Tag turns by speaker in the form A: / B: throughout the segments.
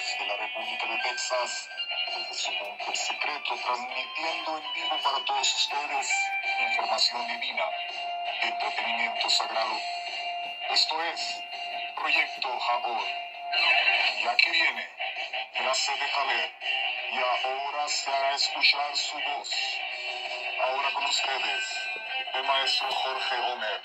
A: de la República de Texas, desde su búnker secreto, transmitiendo en vivo para todos ustedes información divina, entretenimiento sagrado. Esto es Proyecto Jabor. Ya que viene, ya se deja ver, y ahora se hará escuchar su voz. Ahora con ustedes, el maestro Jorge Homer.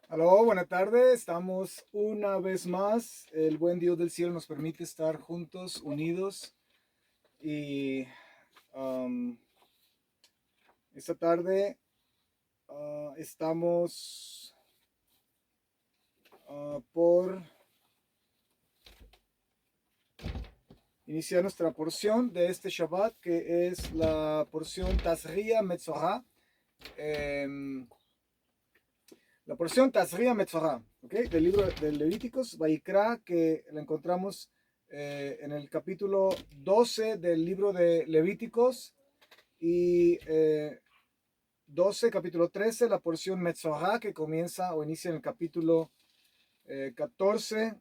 B: Aló, buena tarde. Estamos una vez más. El buen Dios del cielo nos permite estar juntos, unidos. Y um, esta tarde estamos por iniciar nuestra porción de este Shabbat, que es la porción Tazria Metzorah. La porción Tazria Metzorah, ¿okay? Del libro de Levíticos, Vayikra, que la encontramos en el capítulo 12 del libro de Levíticos y 12, capítulo 13, la porción Metzorah, que comienza o inicia en el capítulo 14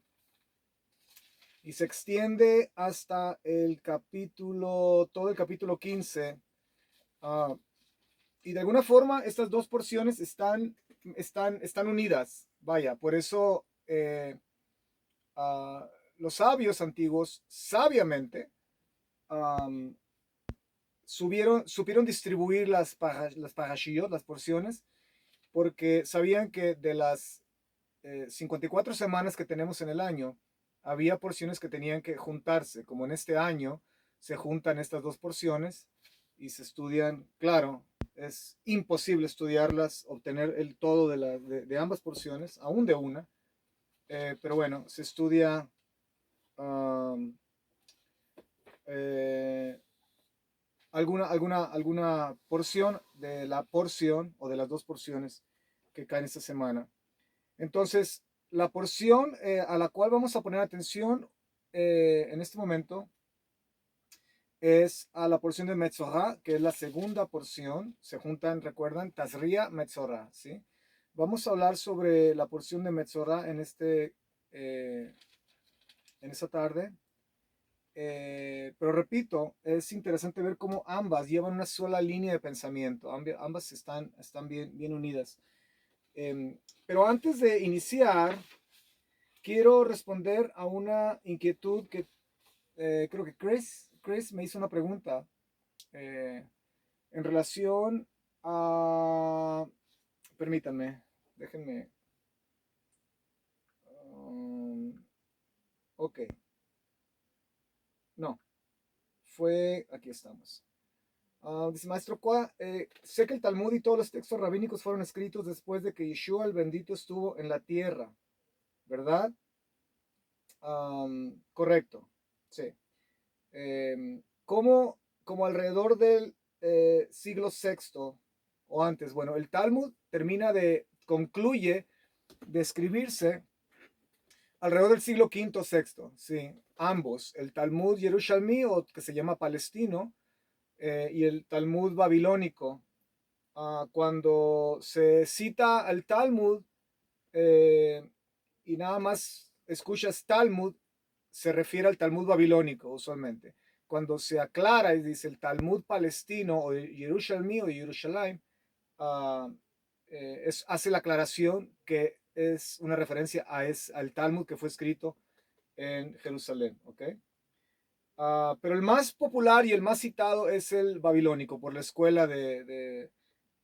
B: y se extiende hasta el capítulo, todo el capítulo 15. Y de alguna forma estas dos porciones están unidas. Vaya, por eso los sabios antiguos sabiamente supieron distribuir las parashiyot, las porciones, porque sabían que de las 54 semanas que tenemos en el año, había porciones que tenían que juntarse, como en este año se juntan estas dos porciones y se estudian. Claro, es imposible estudiarlas, obtener el todo de ambas porciones, aún de una, pero bueno, se estudia um, eh, alguna porción de la porción o de las dos porciones que caen esta semana. Entonces, la porción a la cual vamos a poner atención en este momento es a la porción de Metzorah, que es la segunda porción. Se juntan, recuerdan, Tazria, Metzorah, ¿sí? Vamos a hablar sobre la porción de Metzorah en esta tarde. Pero repito, es interesante ver cómo ambas llevan una sola línea de pensamiento. Ambas están bien unidas. Pero antes de iniciar, quiero responder a una inquietud que creo que Chris me hizo una pregunta eh, en relación a... Permítanme, déjenme. Ok, no, aquí estamos. Dice maestro Kwa, sé que el Talmud y todos los textos rabínicos fueron escritos después de que Yeshua el bendito estuvo en la tierra, ¿verdad? Correcto, sí. Como alrededor del siglo sexto o antes, bueno, el Talmud concluye de escribirse alrededor del siglo quinto o sexto, sí, ambos, el Talmud Yerushalmi, o que se llama palestino, y el Talmud babilónico. Cuando se cita al Talmud y nada más escuchas Talmud, se refiere al Talmud babilónico usualmente. Cuando se aclara y dice el Talmud palestino o Yerushalmi o Yerushalayim, hace la aclaración que es una referencia al Talmud que fue escrito en Jerusalén, ¿ok? Pero el más popular y el más citado es el babilónico, por la escuela de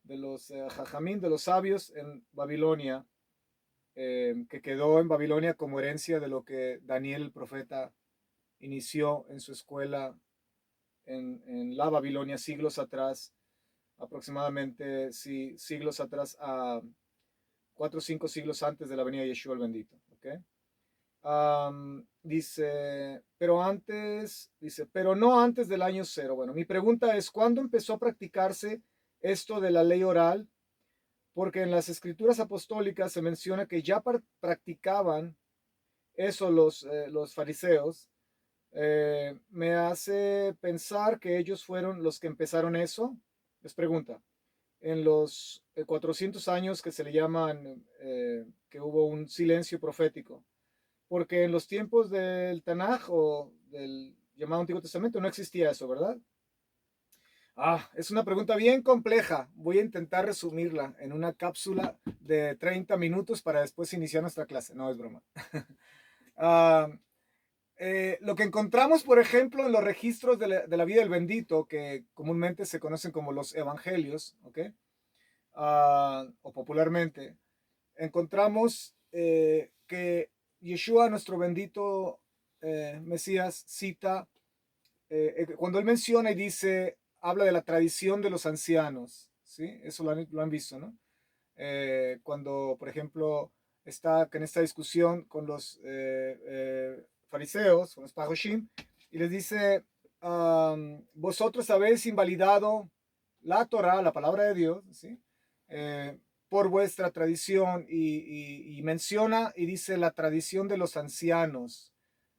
B: los Jajamín, de los sabios en Babilonia, que quedó en Babilonia como herencia de lo que Daniel el profeta inició en su escuela en la Babilonia siglos atrás, aproximadamente siglos atrás, a 4 o 5 siglos antes de la venida de Yeshua el bendito. ¿Okay? Pero no antes del año cero. Bueno, mi pregunta es, ¿cuándo empezó a practicarse esto de la ley oral porque en las escrituras apostólicas se menciona que ya practicaban eso los fariseos. Me hace pensar que ellos fueron los que empezaron eso. Les pregunta, en los 400 años que se le llaman, que hubo un silencio profético, porque en los tiempos del Tanaj o del llamado Antiguo Testamento no existía eso, ¿verdad? Es una pregunta bien compleja. Voy a intentar resumirla en una cápsula de 30 minutos para después iniciar nuestra clase. No, es broma. Ah, lo que encontramos, por ejemplo, en los registros de la vida del bendito, que comúnmente se conocen como los evangelios, ¿ok? O popularmente, encontramos que Yeshua, nuestro bendito Mesías, cita, cuando él menciona y dice, habla de la tradición de los ancianos, ¿sí? Eso lo han visto, ¿no? Cuando, por ejemplo, está en esta discusión con los fariseos, con los Pahoshim, y les dice, vosotros habéis invalidado la Torah, la palabra de Dios, ¿sí? Por vuestra tradición, y menciona y dice la tradición de los ancianos,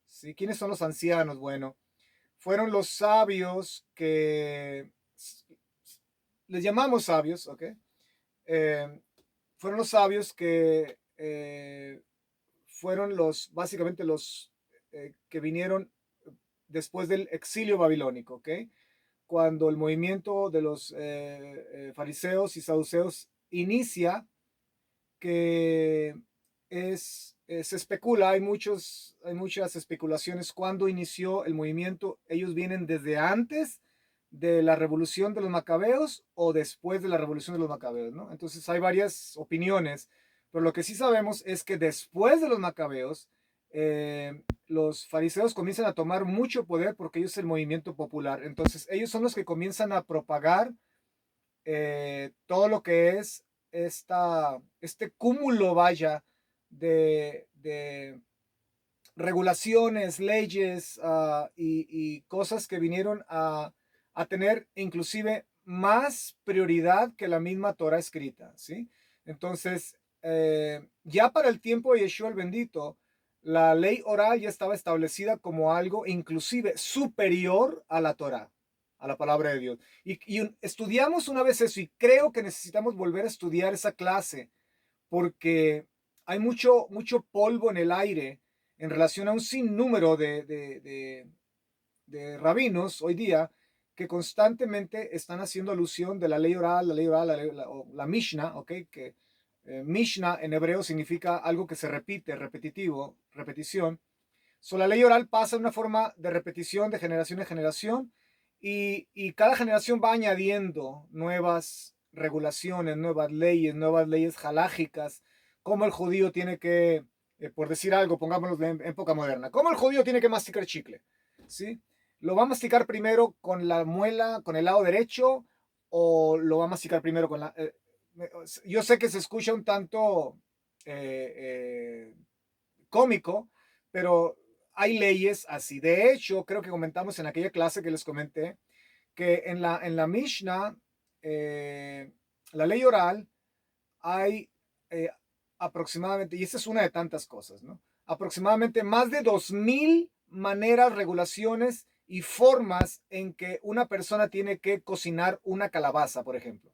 B: ¿sí? ¿Quiénes son los ancianos? Bueno, fueron los sabios que les llamamos sabios, ¿ok? Eh, Fueron los sabios que fueron básicamente los que vinieron después del exilio babilónico, ¿ok? Cuando el movimiento de los fariseos y saduceos inicia, que se especula, hay muchas especulaciones cuando inició el movimiento. Ellos vienen desde antes de la revolución de los macabeos o después de la revolución de los macabeos, ¿no? Entonces hay varias opiniones, pero lo que sí sabemos es que después de los macabeos, los fariseos comienzan a tomar mucho poder porque ellos es el movimiento popular. Entonces ellos son los que comienzan a propagar todo lo que es este cúmulo, vaya, de regulaciones, leyes y cosas que vinieron a tener inclusive más prioridad que la misma Torah escrita, ¿sí? Entonces, ya para el tiempo de Yeshua el bendito, la ley oral ya estaba establecida como algo inclusive superior a la Torah, a la palabra de Dios. Y estudiamos una vez eso y creo que necesitamos volver a estudiar esa clase porque hay mucho polvo en el aire en relación a un sinnúmero de rabinos hoy día que constantemente están haciendo alusión de la ley oral, la Mishnah, ¿ok? Que Mishnah en hebreo significa algo que se repite, repetitivo, repetición. So, la ley oral pasa de una forma de repetición de generación en generación y cada generación va añadiendo nuevas regulaciones, nuevas leyes halágicas, cómo el judío tiene que, por decir algo, pongámoslo en época moderna, cómo el judío tiene que masticar chicle, ¿sí? ¿Lo va a masticar primero con la muela, con el lado derecho, o lo va a masticar primero con la... yo sé que se escucha un tanto cómico, pero hay leyes así. De hecho, creo que comentamos en aquella clase que les comenté, que en la Mishnah, eh, la ley oral, hay eh, aproximadamente, y esta es una de tantas cosas, ¿no? Aproximadamente más de 2000 maneras, regulaciones y formas en que una persona tiene que cocinar una calabaza, por ejemplo.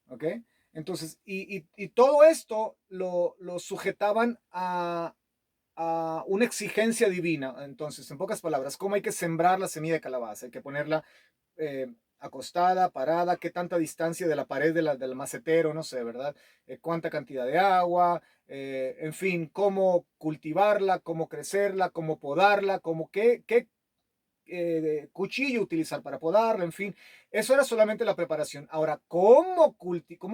B: ¿Ok? Entonces, y todo esto lo sujetaban a una exigencia divina. Entonces, en pocas palabras, ¿cómo hay que sembrar la semilla de calabaza? Hay que ponerla acostada, parada, qué tanta distancia de la pared del macetero, no sé, ¿verdad? Cuánta cantidad de agua, en fin, cómo cultivarla, cómo crecerla, cómo podarla, qué cuchillo utilizar para podarla, en fin. Eso era solamente la preparación. Ahora, ¿cómo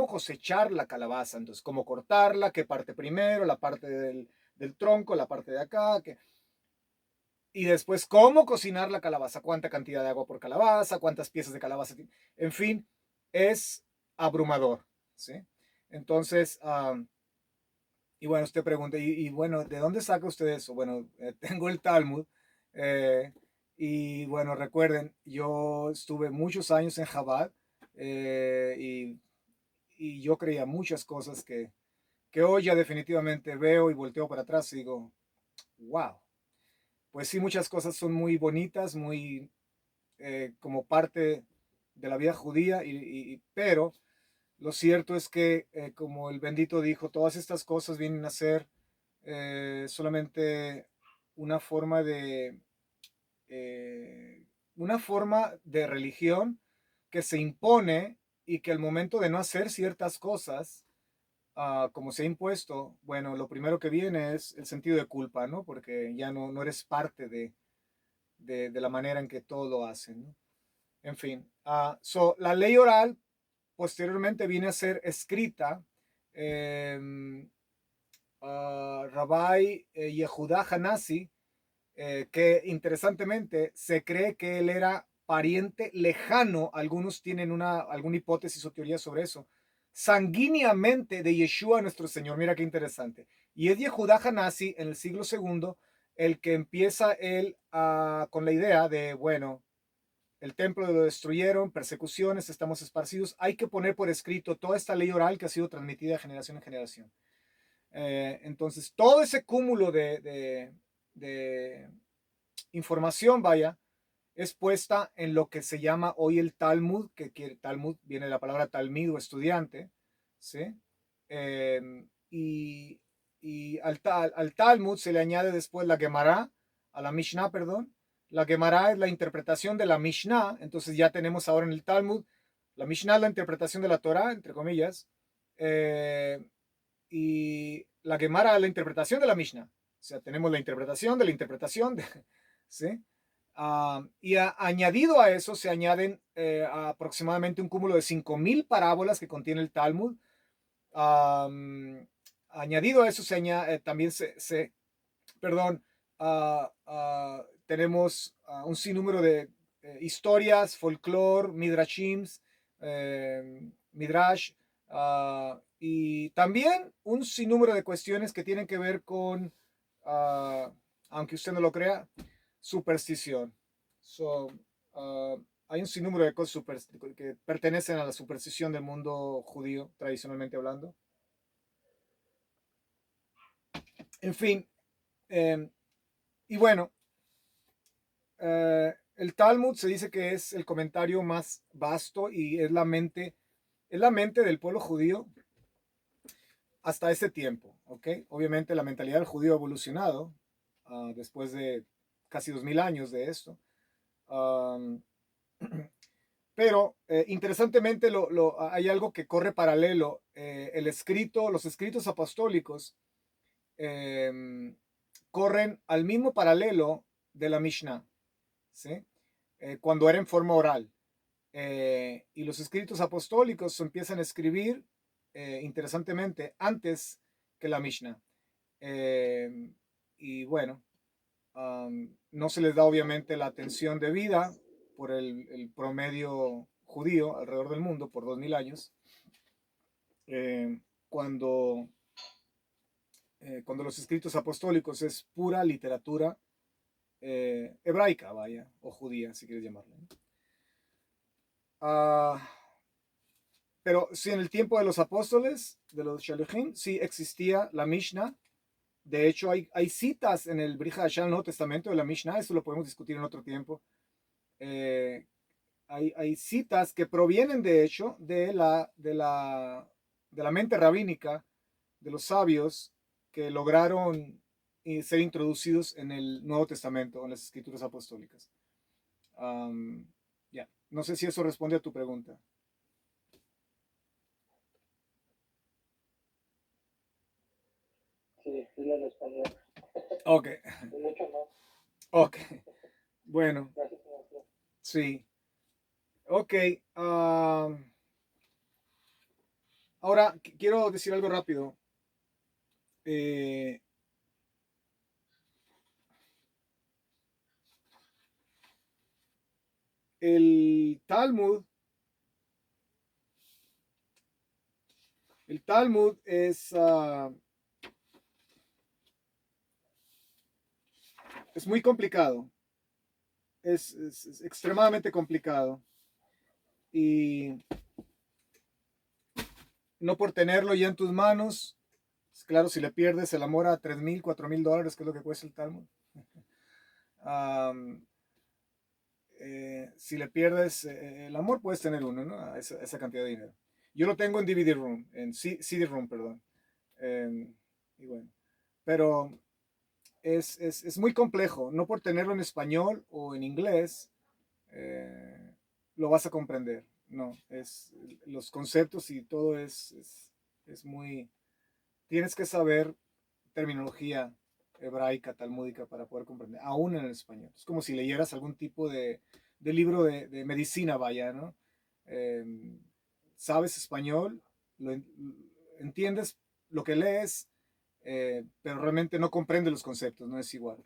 B: cosechar la calabaza? Entonces, ¿cómo cortarla? ¿Qué parte primero? La parte del tronco, la parte de acá. Y después, ¿cómo cocinar la calabaza? ¿Cuánta cantidad de agua por calabaza? ¿Cuántas piezas de calabaza? En fin, es abrumador, ¿sí? Entonces, y bueno, usted pregunta, y bueno, ¿de dónde saca usted eso? Bueno, tengo el Talmud, eh, y bueno, recuerden, yo estuve muchos años en Chabad, y yo creía muchas cosas que hoy ya definitivamente veo y volteo para atrás y digo, wow, pues sí, muchas cosas son muy bonitas, muy como parte de la vida judía, pero lo cierto es que, como el bendito dijo, todas estas cosas vienen a ser solamente una forma de, eh, una forma de religión que se impone y que al momento de no hacer ciertas cosas, como se ha impuesto, bueno, lo primero que viene es el sentido de culpa, ¿no? Porque ya no eres parte de la manera en que todo lo hacen, ¿no? En fin, la ley oral posteriormente viene a ser escrita. eh, Rabbi Yehuda Hanasi, que interesantemente se cree que él era pariente lejano, algunos tienen alguna hipótesis o teoría sobre eso, sanguíneamente de Yeshua nuestro Señor. Mira qué interesante. Y es Yehuda Hanasi en el siglo segundo el que empieza él con la idea de, bueno, el templo lo destruyeron, persecuciones, estamos esparcidos, hay que poner por escrito toda esta ley oral que ha sido transmitida de generación en generación. Entonces, todo ese cúmulo de información, vaya, es puesta en lo que se llama hoy el Talmud, que Talmud viene de la palabra talmid o estudiante, ¿sí? Y, al Talmud se le añade después la Gemara, a la Mishnah, perdón. La Gemara es la interpretación de la Mishnah, entonces ya tenemos ahora en el Talmud, la Mishnah es la interpretación de la Torah, entre comillas, y la Gemara es la interpretación de la Mishnah. O sea, tenemos la interpretación ¿sí? Añadido a eso se añaden aproximadamente un cúmulo de 5.000 parábolas que contiene el Talmud. Añadido a eso también perdón, tenemos un sinnúmero de historias, folclore, midrashims, midrash, y también un sinnúmero de cuestiones que tienen que ver con, aunque usted no lo crea, superstición. So, hay un sinnúmero de cosas que pertenecen a la superstición del mundo judío, tradicionalmente hablando. En fin, y bueno, el Talmud se dice que es el comentario más vasto y es la mente del pueblo judío hasta ese tiempo, ¿ok? Obviamente la mentalidad del judío ha evolucionado después de casi 2000 años de esto. Um, pero interesantemente hay algo que corre paralelo. Los escritos apostólicos corren al mismo paralelo de la Mishnah, ¿sí? Cuando era en forma oral. Y los escritos apostólicos se empiezan a escribir, interesantemente, antes que la Mishnah. Y bueno, no se les da obviamente la atención debida por el promedio judío alrededor del mundo por 2000 años, cuando, cuando los escritos apostólicos es pura literatura hebraica, vaya, o judía, si quieres llamarla, ¿no? Pero sí, en el tiempo de los apóstoles, de los Shalichim, sí existía la Mishnah. De hecho, hay citas en el Brit Hadashah, el Nuevo Testamento de la Mishnah, eso lo podemos discutir en otro tiempo. Hay citas que provienen, de hecho, de la mente rabínica, de los sabios que lograron ser introducidos en el Nuevo Testamento, en las escrituras apostólicas. Yeah. No sé si eso responde a tu pregunta.
C: Sí, sí le respondió.
B: Ok.
C: Y mucho más.
B: Ok. Bueno.
C: Gracias, maestro.
B: Sí. Ok. Ahora quiero decir algo rápido. Eh, el Talmud es muy complicado. Es extremadamente complicado. Y no por tenerlo ya en tus manos. Claro, si le pierdes el amor a $3,000, $4,000, que es lo que cuesta el Talmud. um, si le pierdes el amor, puedes tener uno, ¿no? A esa cantidad de dinero. Yo lo tengo en DVD room, en CD-ROM, perdón. Y bueno, pero es muy complejo. No por tenerlo en español o en inglés lo vas a comprender. No, los conceptos y todo es muy... Tienes que saber terminología hebraica, talmúdica, para poder comprender, aún en el español. Es como si leyeras algún tipo de libro de medicina, vaya, ¿no? Eh, Sabes español, entiendes lo que lees, pero realmente no comprende los conceptos, no es igual.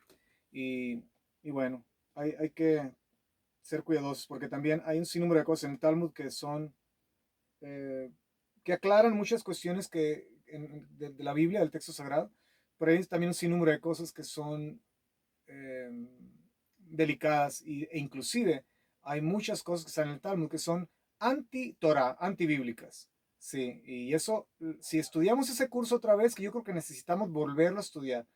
B: Y bueno, hay que ser cuidadosos porque también hay un sinnúmero de cosas en el Talmud que son, que aclaran muchas cuestiones de la Biblia, del texto sagrado, pero hay también un sinnúmero de cosas que son eh, delicadas e inclusive hay muchas cosas que están en el Talmud que son anti-Torah, antibíblicas. Sí, y eso, si estudiamos ese curso otra vez, que yo creo que necesitamos volverlo a estudiar,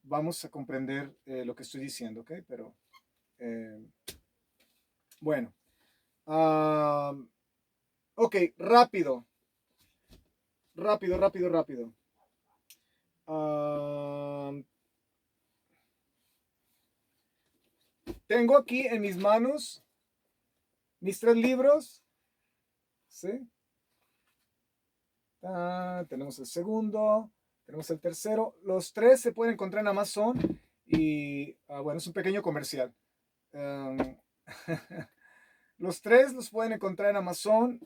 B: vamos a comprender lo que estoy diciendo, ¿ok? Pero eh, bueno, ok, rápido, rápido, rápido, rápido. Tengo aquí en mis manos mis 3 libros, ¿sí? Tenemos el segundo, tenemos el tercero. Los 3 se pueden encontrar en Amazon y, bueno, es un pequeño comercial. Um, los 3 los pueden encontrar en Amazon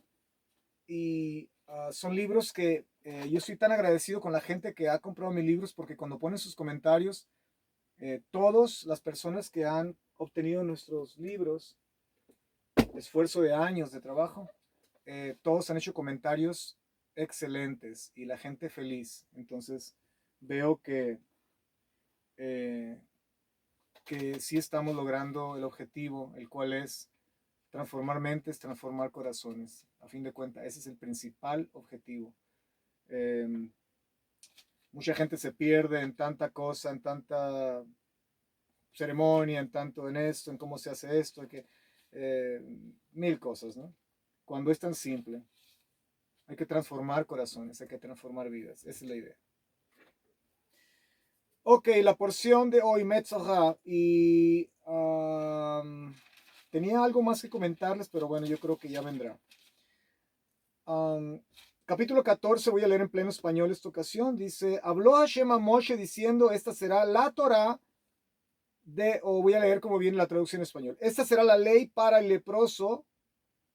B: y son libros que yo estoy tan agradecido con la gente que ha comprado mis libros porque cuando ponen sus comentarios, todas las personas que han obtenido nuestros libros, esfuerzo de años de trabajo, todos han hecho comentarios excelentes y la gente feliz. Entonces veo eh, que sí estamos logrando el objetivo, el cual es transformar mentes, transformar corazones. A fin de cuentas, ese es el principal objetivo. Eh, Mucha gente se pierde en tanta cosa, en tanta ceremonia, en tanto en esto, en cómo se hace esto, mil cosas, ¿no? Cuando es tan simple. Hay que transformar corazones, hay que transformar vidas. Esa es la idea. Ok, la porción de hoy, Metzorah. Y tenía algo más que comentarles, pero bueno, yo creo que ya vendrá. Capítulo 14, voy a leer en pleno español esta ocasión. Dice, habló Hashem a Moshe diciendo, esta será la Torah o voy a leer como viene la traducción en español. Esta será la ley para el leproso.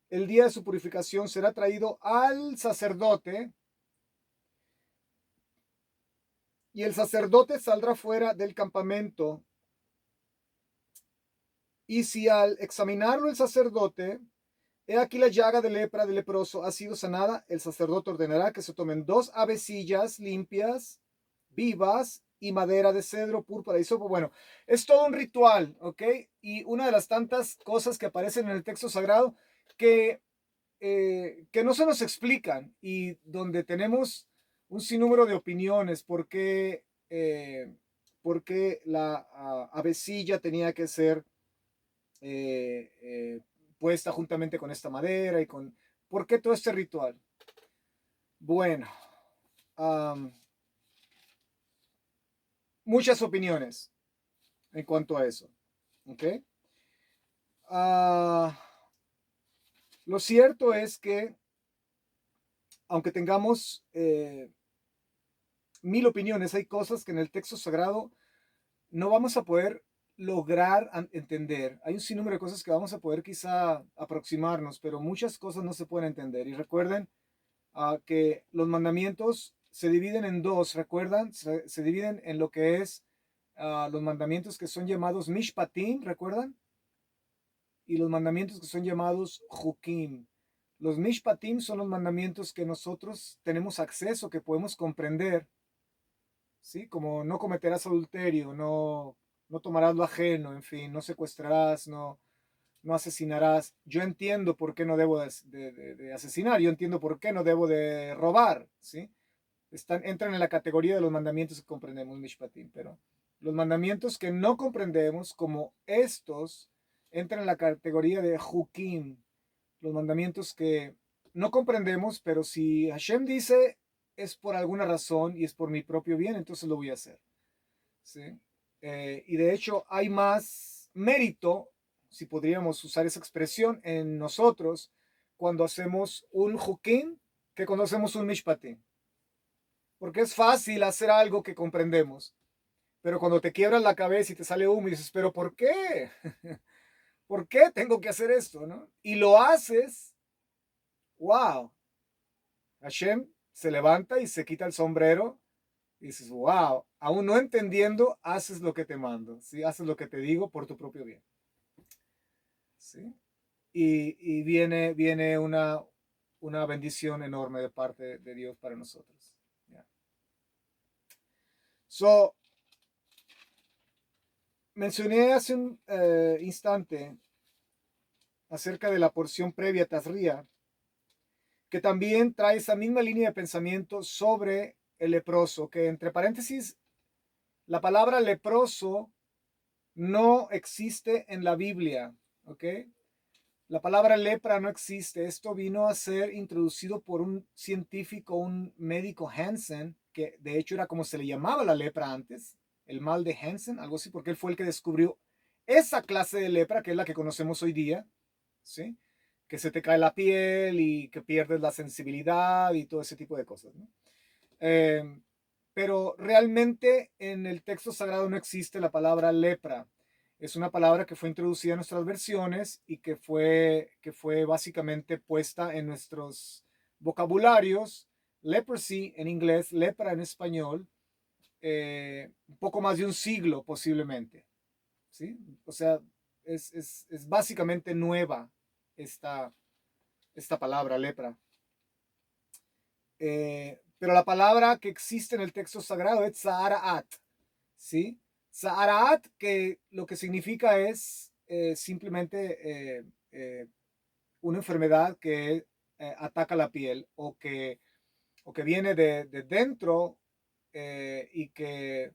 B: El día de su purificación será traído al sacerdote y el sacerdote saldrá fuera del campamento. Y si al examinarlo el sacerdote, he aquí la llaga de lepra del leproso ha sido sanada, el sacerdote ordenará que se tomen 2 avecillas limpias, vivas, y madera de cedro, púrpura y hisopo. Bueno, es todo un ritual, ¿ok? Y una de las tantas cosas que aparecen en el texto sagrado que no se nos explican y donde tenemos un sinnúmero de opiniones por qué la avecilla tenía que ser puesta juntamente con esta madera y con... ¿Por qué todo este ritual? Bueno, muchas opiniones en cuanto a eso, ¿ok? Lo cierto es que aunque tengamos 1000 opiniones, hay cosas que en el texto sagrado no vamos a poder lograr entender. Hay un sinnúmero de cosas que vamos a poder quizá aproximarnos, pero muchas cosas no se pueden entender. Y recuerden que los mandamientos se dividen en dos, ¿recuerdan? Se dividen en lo que es los mandamientos que son llamados mishpatim, ¿recuerdan? Y los mandamientos que son llamados hukim. Los mishpatim son los mandamientos que nosotros tenemos acceso, que podemos comprender, ¿sí? Como no cometerás adulterio, no tomarás lo ajeno, en fin, no secuestrarás, no no asesinarás. Yo entiendo por qué no debo de asesinar, yo entiendo por qué no debo de robar, ¿sí? Entran en la categoría de los mandamientos que comprendemos, Mishpatim, pero los mandamientos que no comprendemos, como estos, entran en la categoría de Hukim, los mandamientos que no comprendemos, pero si Hashem dice es por alguna razón y es por mi propio bien, entonces lo voy a hacer, ¿sí? Y de hecho hay más mérito, si podríamos usar esa expresión, en nosotros cuando hacemos un Hukim que cuando hacemos un Mishpatim. Porque es fácil hacer algo que comprendemos, pero cuando te quiebras la cabeza y te sale humo y dices, pero ¿por qué? ¿Por qué tengo que hacer esto? ¿No? Y lo haces, wow. Hashem se levanta y se quita el sombrero y dices, wow, aún no entendiendo, haces lo que te mando, ¿sí? Haces lo que te digo por tu propio bien. ¿Sí? Y viene una bendición enorme de parte de Dios para nosotros. Yeah. So, mencioné hace un instante acerca de la porción previa Tazria, que también trae esa misma línea de pensamiento sobre el leproso, que entre paréntesis, la palabra leproso no existe en la Biblia, ¿ok? La palabra lepra no existe. Esto vino a ser introducido por un científico, un médico Hansen, que de hecho era como se le llamaba la lepra antes, el mal de Hansen, algo así, porque él fue el que descubrió esa clase de lepra, que es la que conocemos hoy día, ¿sí? Que se te cae la piel y que pierdes la sensibilidad y todo ese tipo de cosas, ¿no? Pero realmente en el texto sagrado no existe la palabra lepra. Es una palabra que fue introducida en nuestras versiones y que fue básicamente puesta en nuestros vocabularios. Leprosy en inglés, lepra en español, un poco más de un siglo posiblemente. ¿Sí? O sea, es básicamente nueva esta, esta palabra, lepra. Pero la palabra que existe en el texto sagrado es Zaharaat, ¿sí? Zaharaat, que lo que significa es simplemente una enfermedad que ataca la piel o que viene de dentro y que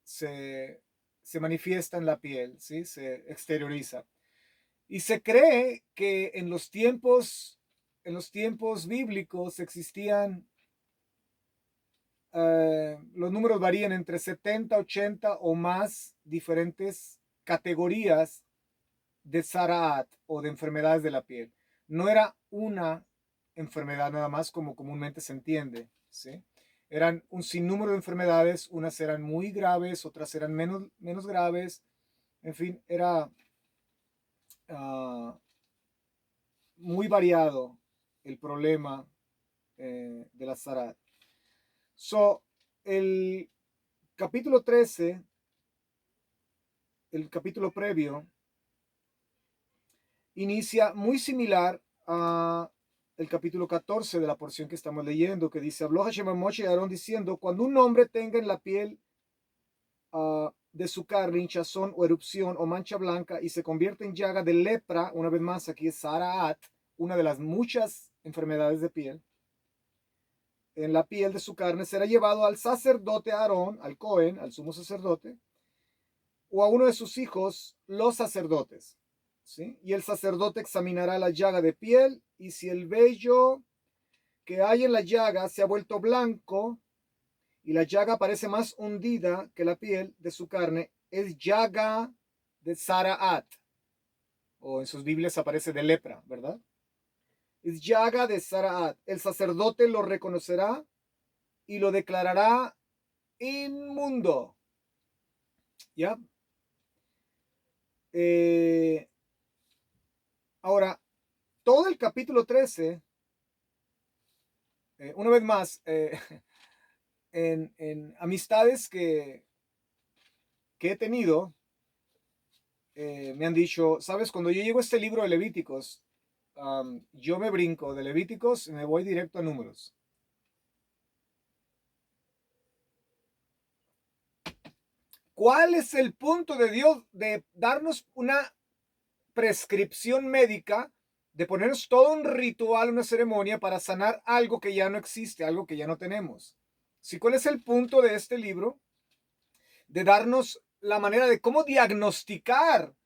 B: se, se manifiesta en la piel, ¿sí? Se exterioriza. Y se cree que en los tiempos bíblicos existían, los números varían entre 70, 80 o más diferentes categorías de Zaraat o de enfermedades de la piel. No era una enfermedad nada más como comúnmente se entiende, ¿sí? Eran un sinnúmero de enfermedades, unas eran muy graves, otras eran menos graves, en fin, era muy variado el problema de la Zaraat. So, el capítulo 13, el capítulo previo, inicia muy similar a el capítulo 14 de la porción que estamos leyendo, que dice, habló Hashem a Moshe y Aarón diciendo, cuando un hombre tenga en la piel de su carne hinchazón o erupción o mancha blanca y se convierte en llaga de lepra, una vez más aquí es Zaraat, una de las muchas enfermedades de piel, en la piel de su carne, será llevado al sacerdote Aarón, al Cohen, al sumo sacerdote, o a uno de sus hijos, los sacerdotes. ¿Sí? Y el sacerdote examinará la llaga de piel, y si el vello que hay en la llaga se ha vuelto blanco y la llaga parece más hundida que la piel de su carne, es llaga de Zaraat, o en sus Biblias aparece de lepra, ¿verdad? Es llaga de Zaraat. El sacerdote lo reconocerá y lo declarará inmundo. ¿Ya? Ahora, todo el capítulo 13, una vez más, en amistades que he tenido, me han dicho, sabes, cuando yo llego a este libro de Levíticos, yo me brinco de Levíticos y me voy directo a Números. ¿Cuál es el punto de Dios de darnos una prescripción médica de ponernos todo un ritual, una ceremonia para sanar algo que ya no existe, algo que ya no tenemos. ¿Sí? ¿Cuál es el punto de este libro? De darnos la manera de cómo diagnosticar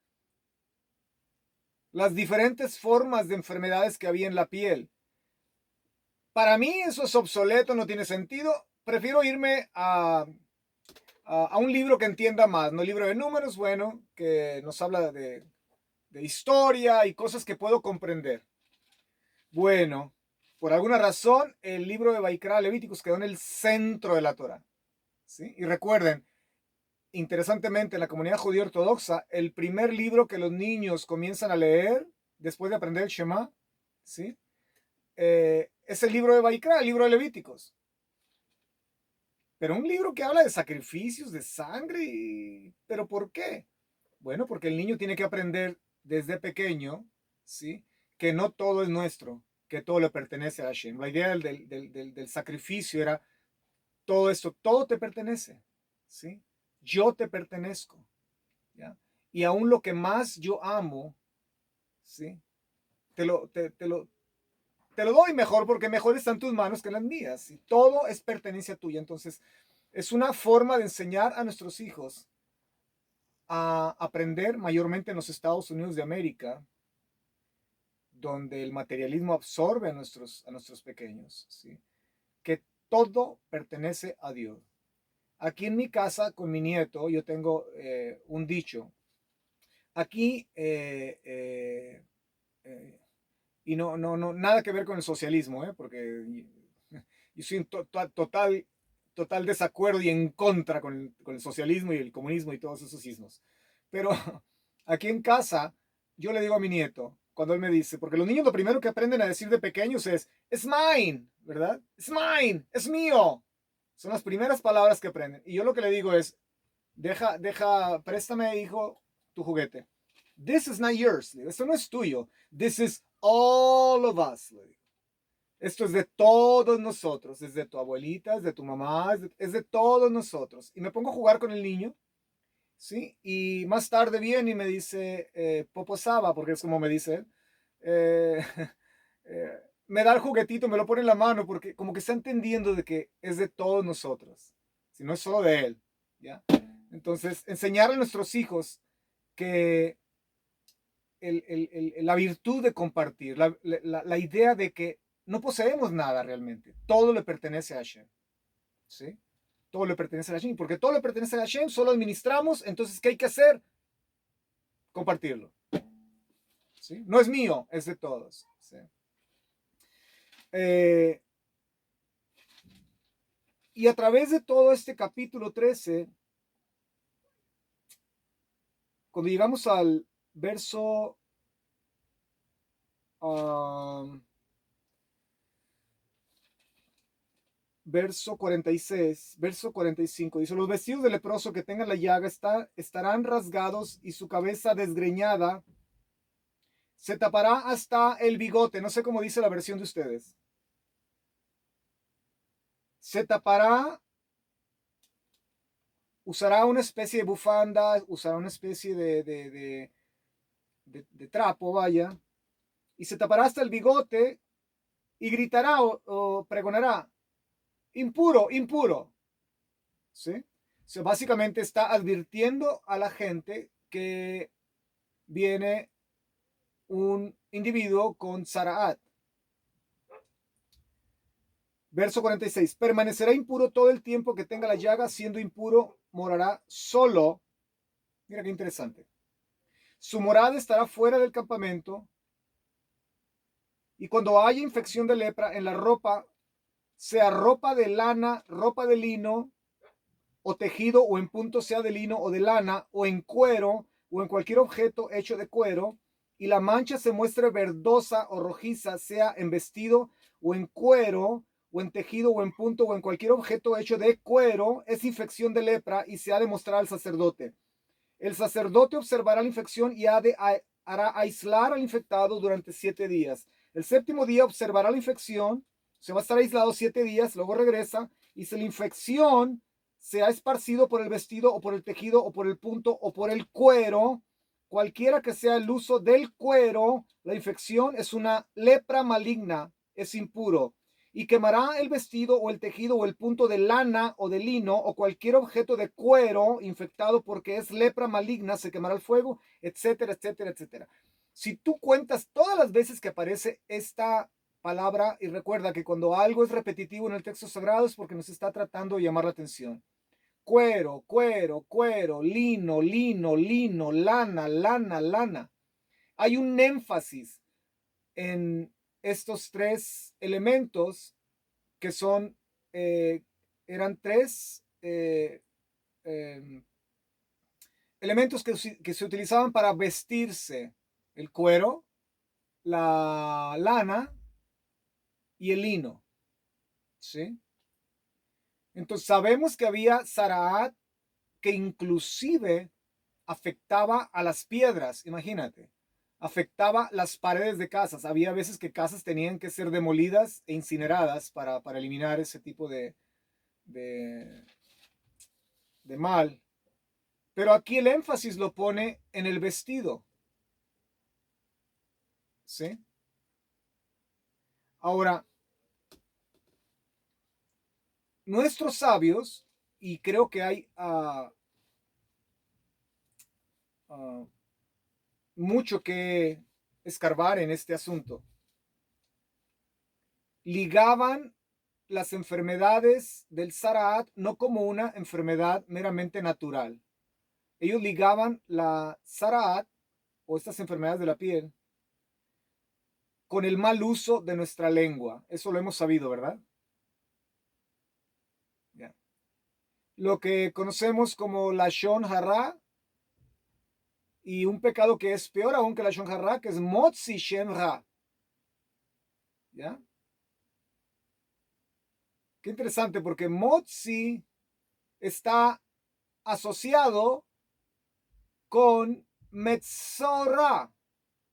B: las diferentes formas de enfermedades que había en la piel. Para mí eso es obsoleto, no tiene sentido. Prefiero irme a un libro que entienda más, ¿no? El libro de números, bueno, que nos habla de historia y cosas que puedo comprender. Bueno, por alguna razón, el libro de Vaikra Levíticos quedó en el centro de la Torah. ¿Sí? Y recuerden, interesantemente, en la comunidad judía ortodoxa, el primer libro que los niños comienzan a leer después de aprender el Shema, ¿sí? Es el libro de Vaikra, el libro de Levíticos. Pero un libro que habla de sacrificios, de sangre, ¿pero por qué? Bueno, porque el niño tiene que aprender desde pequeño, ¿sí? Que no todo es nuestro, que todo le pertenece a Hashem. La idea del sacrificio era todo esto, todo te pertenece, ¿sí? Yo te pertenezco, ¿ya? Y aún lo que más yo amo, ¿sí? Te lo doy mejor porque mejor está en tus manos que en las mías. Y todo es pertenencia tuya. Entonces, es una forma de enseñar a nuestros hijos a aprender mayormente en los Estados Unidos de América, donde el materialismo absorbe a nuestros pequeños, ¿sí? Que todo pertenece a Dios. Aquí en mi casa, con mi nieto, yo tengo un dicho. Aquí, y no, nada que ver con el socialismo, porque yo soy en total desacuerdo y en contra con el socialismo y el comunismo y todos esos ismos. Pero aquí en casa, yo le digo a mi nieto, cuando él me dice, porque los niños lo primero que aprenden a decir de pequeños es mine, ¿verdad? Es mine, es mío. Son las primeras palabras que aprenden. Y yo lo que le digo es, préstame, hijo, tu juguete. This is not yours. Esto no es tuyo. This is all of us. Esto es de todos nosotros. Es de tu abuelita, es de tu mamá, es de todos nosotros. Y me pongo a jugar con el niño, ¿sí? Y más tarde viene y me dice, Poposaba, porque es como me dice él. Me da el juguetito, me lo pone en la mano, porque como que está entendiendo de que es de todos nosotros. Si no es solo de él, ¿ya? Entonces, enseñar a nuestros hijos que la virtud de compartir, la idea de que no poseemos nada realmente, todo le pertenece a Hashem, ¿sí? Todo le pertenece a Hashem, porque todo le pertenece a Hashem, solo administramos, entonces, ¿qué hay que hacer? Compartirlo, ¿sí? No es mío, es de todos, ¿sí? Y a través de todo este capítulo 13, cuando llegamos al verso verso 46, verso 45, dice, los vestidos del leproso que tengan la llaga estarán rasgados y su cabeza desgreñada se tapará hasta el bigote. No sé cómo dice la versión de ustedes. Se tapará, usará una especie de bufanda, usará una especie de trapo, vaya, y se tapará hasta el bigote y gritará o pregonará, impuro, impuro. ¿Sí? O sea, básicamente está advirtiendo a la gente que viene un individuo con Saraat. Verso 46. Permanecerá impuro todo el tiempo que tenga la llaga, siendo impuro, morará solo. Mira qué interesante. Su morada estará fuera del campamento. Y cuando haya infección de lepra en la ropa, sea ropa de lana, ropa de lino, o tejido, o en punto sea de lino o de lana, o en cuero, o en cualquier objeto hecho de cuero, y la mancha se muestre verdosa o rojiza, sea en vestido, o en cuero, o en tejido, o en punto, o en cualquier objeto hecho de cuero, es infección de lepra y se ha de mostrar al sacerdote. El sacerdote observará la infección y hará aislar al infectado durante 7 días. El séptimo día observará la infección, se va a estar aislado 7 días, luego regresa, y si la infección se ha esparcido por el vestido o por el tejido o por el punto o por el cuero, cualquiera que sea el uso del cuero, la infección es una lepra maligna, es impuro, y quemará el vestido o el tejido o el punto de lana o de lino o cualquier objeto de cuero infectado porque es lepra maligna, se quemará al fuego, etcétera, etcétera, etcétera. Si tú cuentas todas las veces que aparece esta palabra, y recuerda que cuando algo es repetitivo en el texto sagrado es porque nos está tratando de llamar la atención. Cuero, cuero, cuero, lino, lino, lino, lana, lana, lana. Hay un énfasis en estos tres elementos que son, eran tres elementos que se utilizaban para vestirse: el cuero, la lana y el lino, ¿sí? Entonces sabemos que había Zaraat que inclusive afectaba a las piedras, imagínate, afectaba las paredes de casas. Había veces que casas tenían que ser demolidas e incineradas para eliminar ese tipo de, de mal. Pero aquí el énfasis lo pone en el vestido, ¿sí? Ahora, nuestros sabios, y creo que hay mucho que escarbar en este asunto, ligaban las enfermedades del Zaraat no como una enfermedad meramente natural. Ellos ligaban la Zaraat o estas enfermedades de la piel con el mal uso de nuestra lengua. Eso lo hemos sabido, ¿verdad? Ya. Lo que conocemos como la Shon Hara, y un pecado que es peor aún que la Shon Hara, que es Motzi Shem Ra. ¿Ya? Qué interesante, porque Motzi está asociado con Metzora.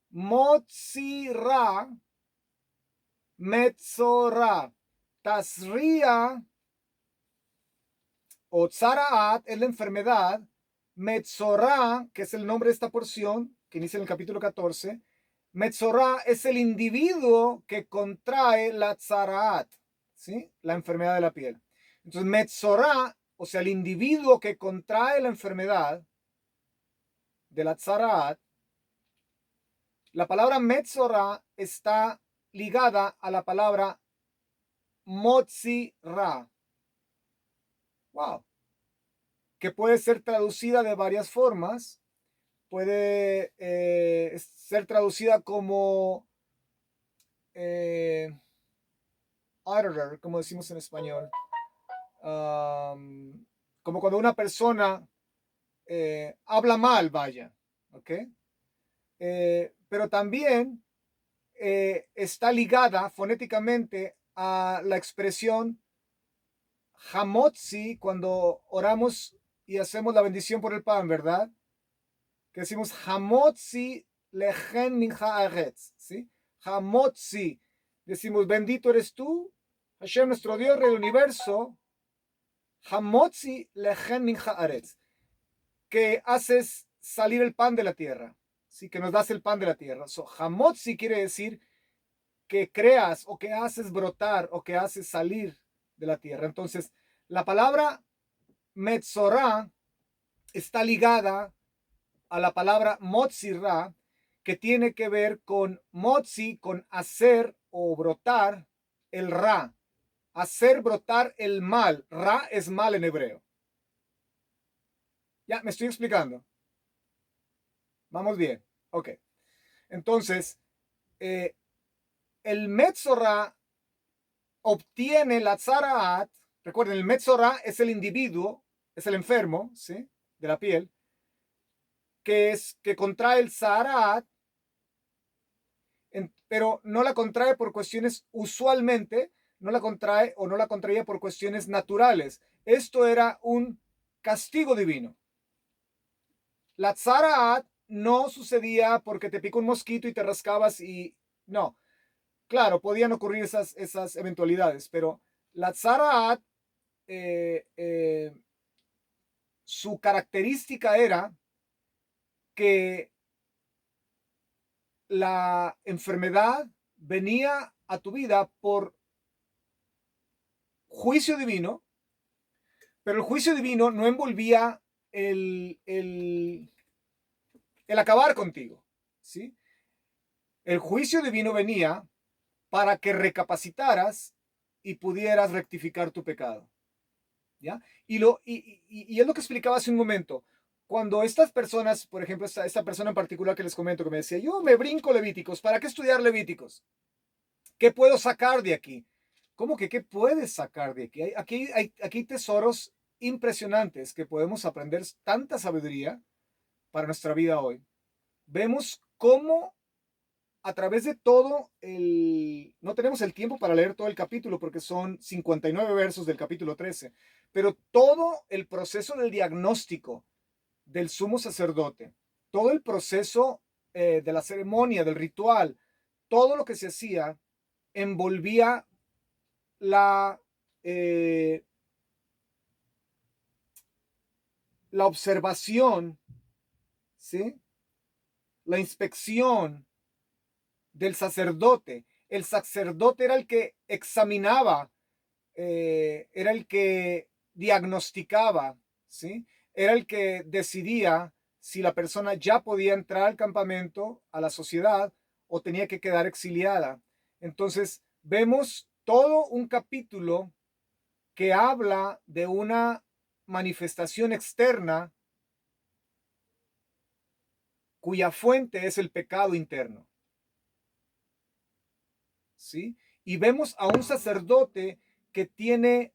B: Motzi Ra, Metzora. Tasria o Tzaraat es la enfermedad. Metzora, que es el nombre de esta porción, que inicia en el capítulo 14. Metzora es el individuo que contrae la Tzaraat, ¿sí? La enfermedad de la piel. Entonces, Metzora, o sea, el individuo que contrae la enfermedad de la Tzaraat, la palabra Metzora está ligada a la palabra Motzi Ra. Wow. Que puede ser traducida de varias formas. Puede ser traducida como auditor, como decimos en español. Como cuando una persona habla mal, vaya. ¿Ok? Pero también está ligada fonéticamente a la expresión hamotzi cuando oramos y hacemos la bendición por el pan, ¿verdad? Que decimos hamotzi lechen min haaretz, ¿sí? Hamotzi, decimos bendito eres tú, Hashem nuestro Dios, Rey del universo, hamotzi lechen min haaretz, que haces salir el pan de la tierra, ¿sí? Que nos das el pan de la tierra. So, hamotzi quiere decir que creas o que haces brotar o que haces salir de la tierra. Entonces, la palabra Metzorah está ligada a la palabra Motzirah, que tiene que ver con Motzi, con hacer o brotar el Ra, hacer brotar el mal. Ra es mal en hebreo. Ya, me estoy explicando. Vamos bien. Ok. Entonces, el Metzorah obtiene la Tzaraat. Recuerden, el Metzorah es el individuo, es el enfermo, ¿sí? De la piel, que contrae el Tzaraat, pero no la contrae por cuestiones, usualmente no la contrae o no la contraía por cuestiones naturales. Esto era un castigo divino. La Tzaraat no sucedía porque te picó un mosquito y te rascabas y no. Claro, podían ocurrir esas eventualidades, pero la Tzaraat, su característica era que la enfermedad venía a tu vida por juicio divino, pero el juicio divino no envolvía el acabar contigo, ¿sí? El juicio divino venía para que recapacitaras y pudieras rectificar tu pecado, ¿ya? Y es lo que explicaba hace un momento. Cuando estas personas, por ejemplo, esta persona en particular que les comento, que me decía, yo me brinco Levíticos, ¿para qué estudiar Levíticos? ¿Qué puedo sacar de aquí? ¿Cómo que qué puedes sacar de aquí? Aquí hay tesoros impresionantes que podemos aprender, tanta sabiduría para nuestra vida hoy. Vemos cómo a través de todo no tenemos el tiempo para leer todo el capítulo porque son 59 versos del capítulo 13, pero todo el proceso del diagnóstico del sumo sacerdote, todo el proceso de la ceremonia, del ritual, todo lo que se hacía envolvía la, eh, la observación, ¿sí? La inspección del sacerdote. El sacerdote era el que examinaba, era el que diagnosticaba, ¿sí? Era el que decidía si la persona ya podía entrar al campamento, a la sociedad, o tenía que quedar exiliada. Entonces, vemos todo un capítulo que habla de una manifestación externa cuya fuente es el pecado interno. ¿Sí? Y vemos a un sacerdote que tiene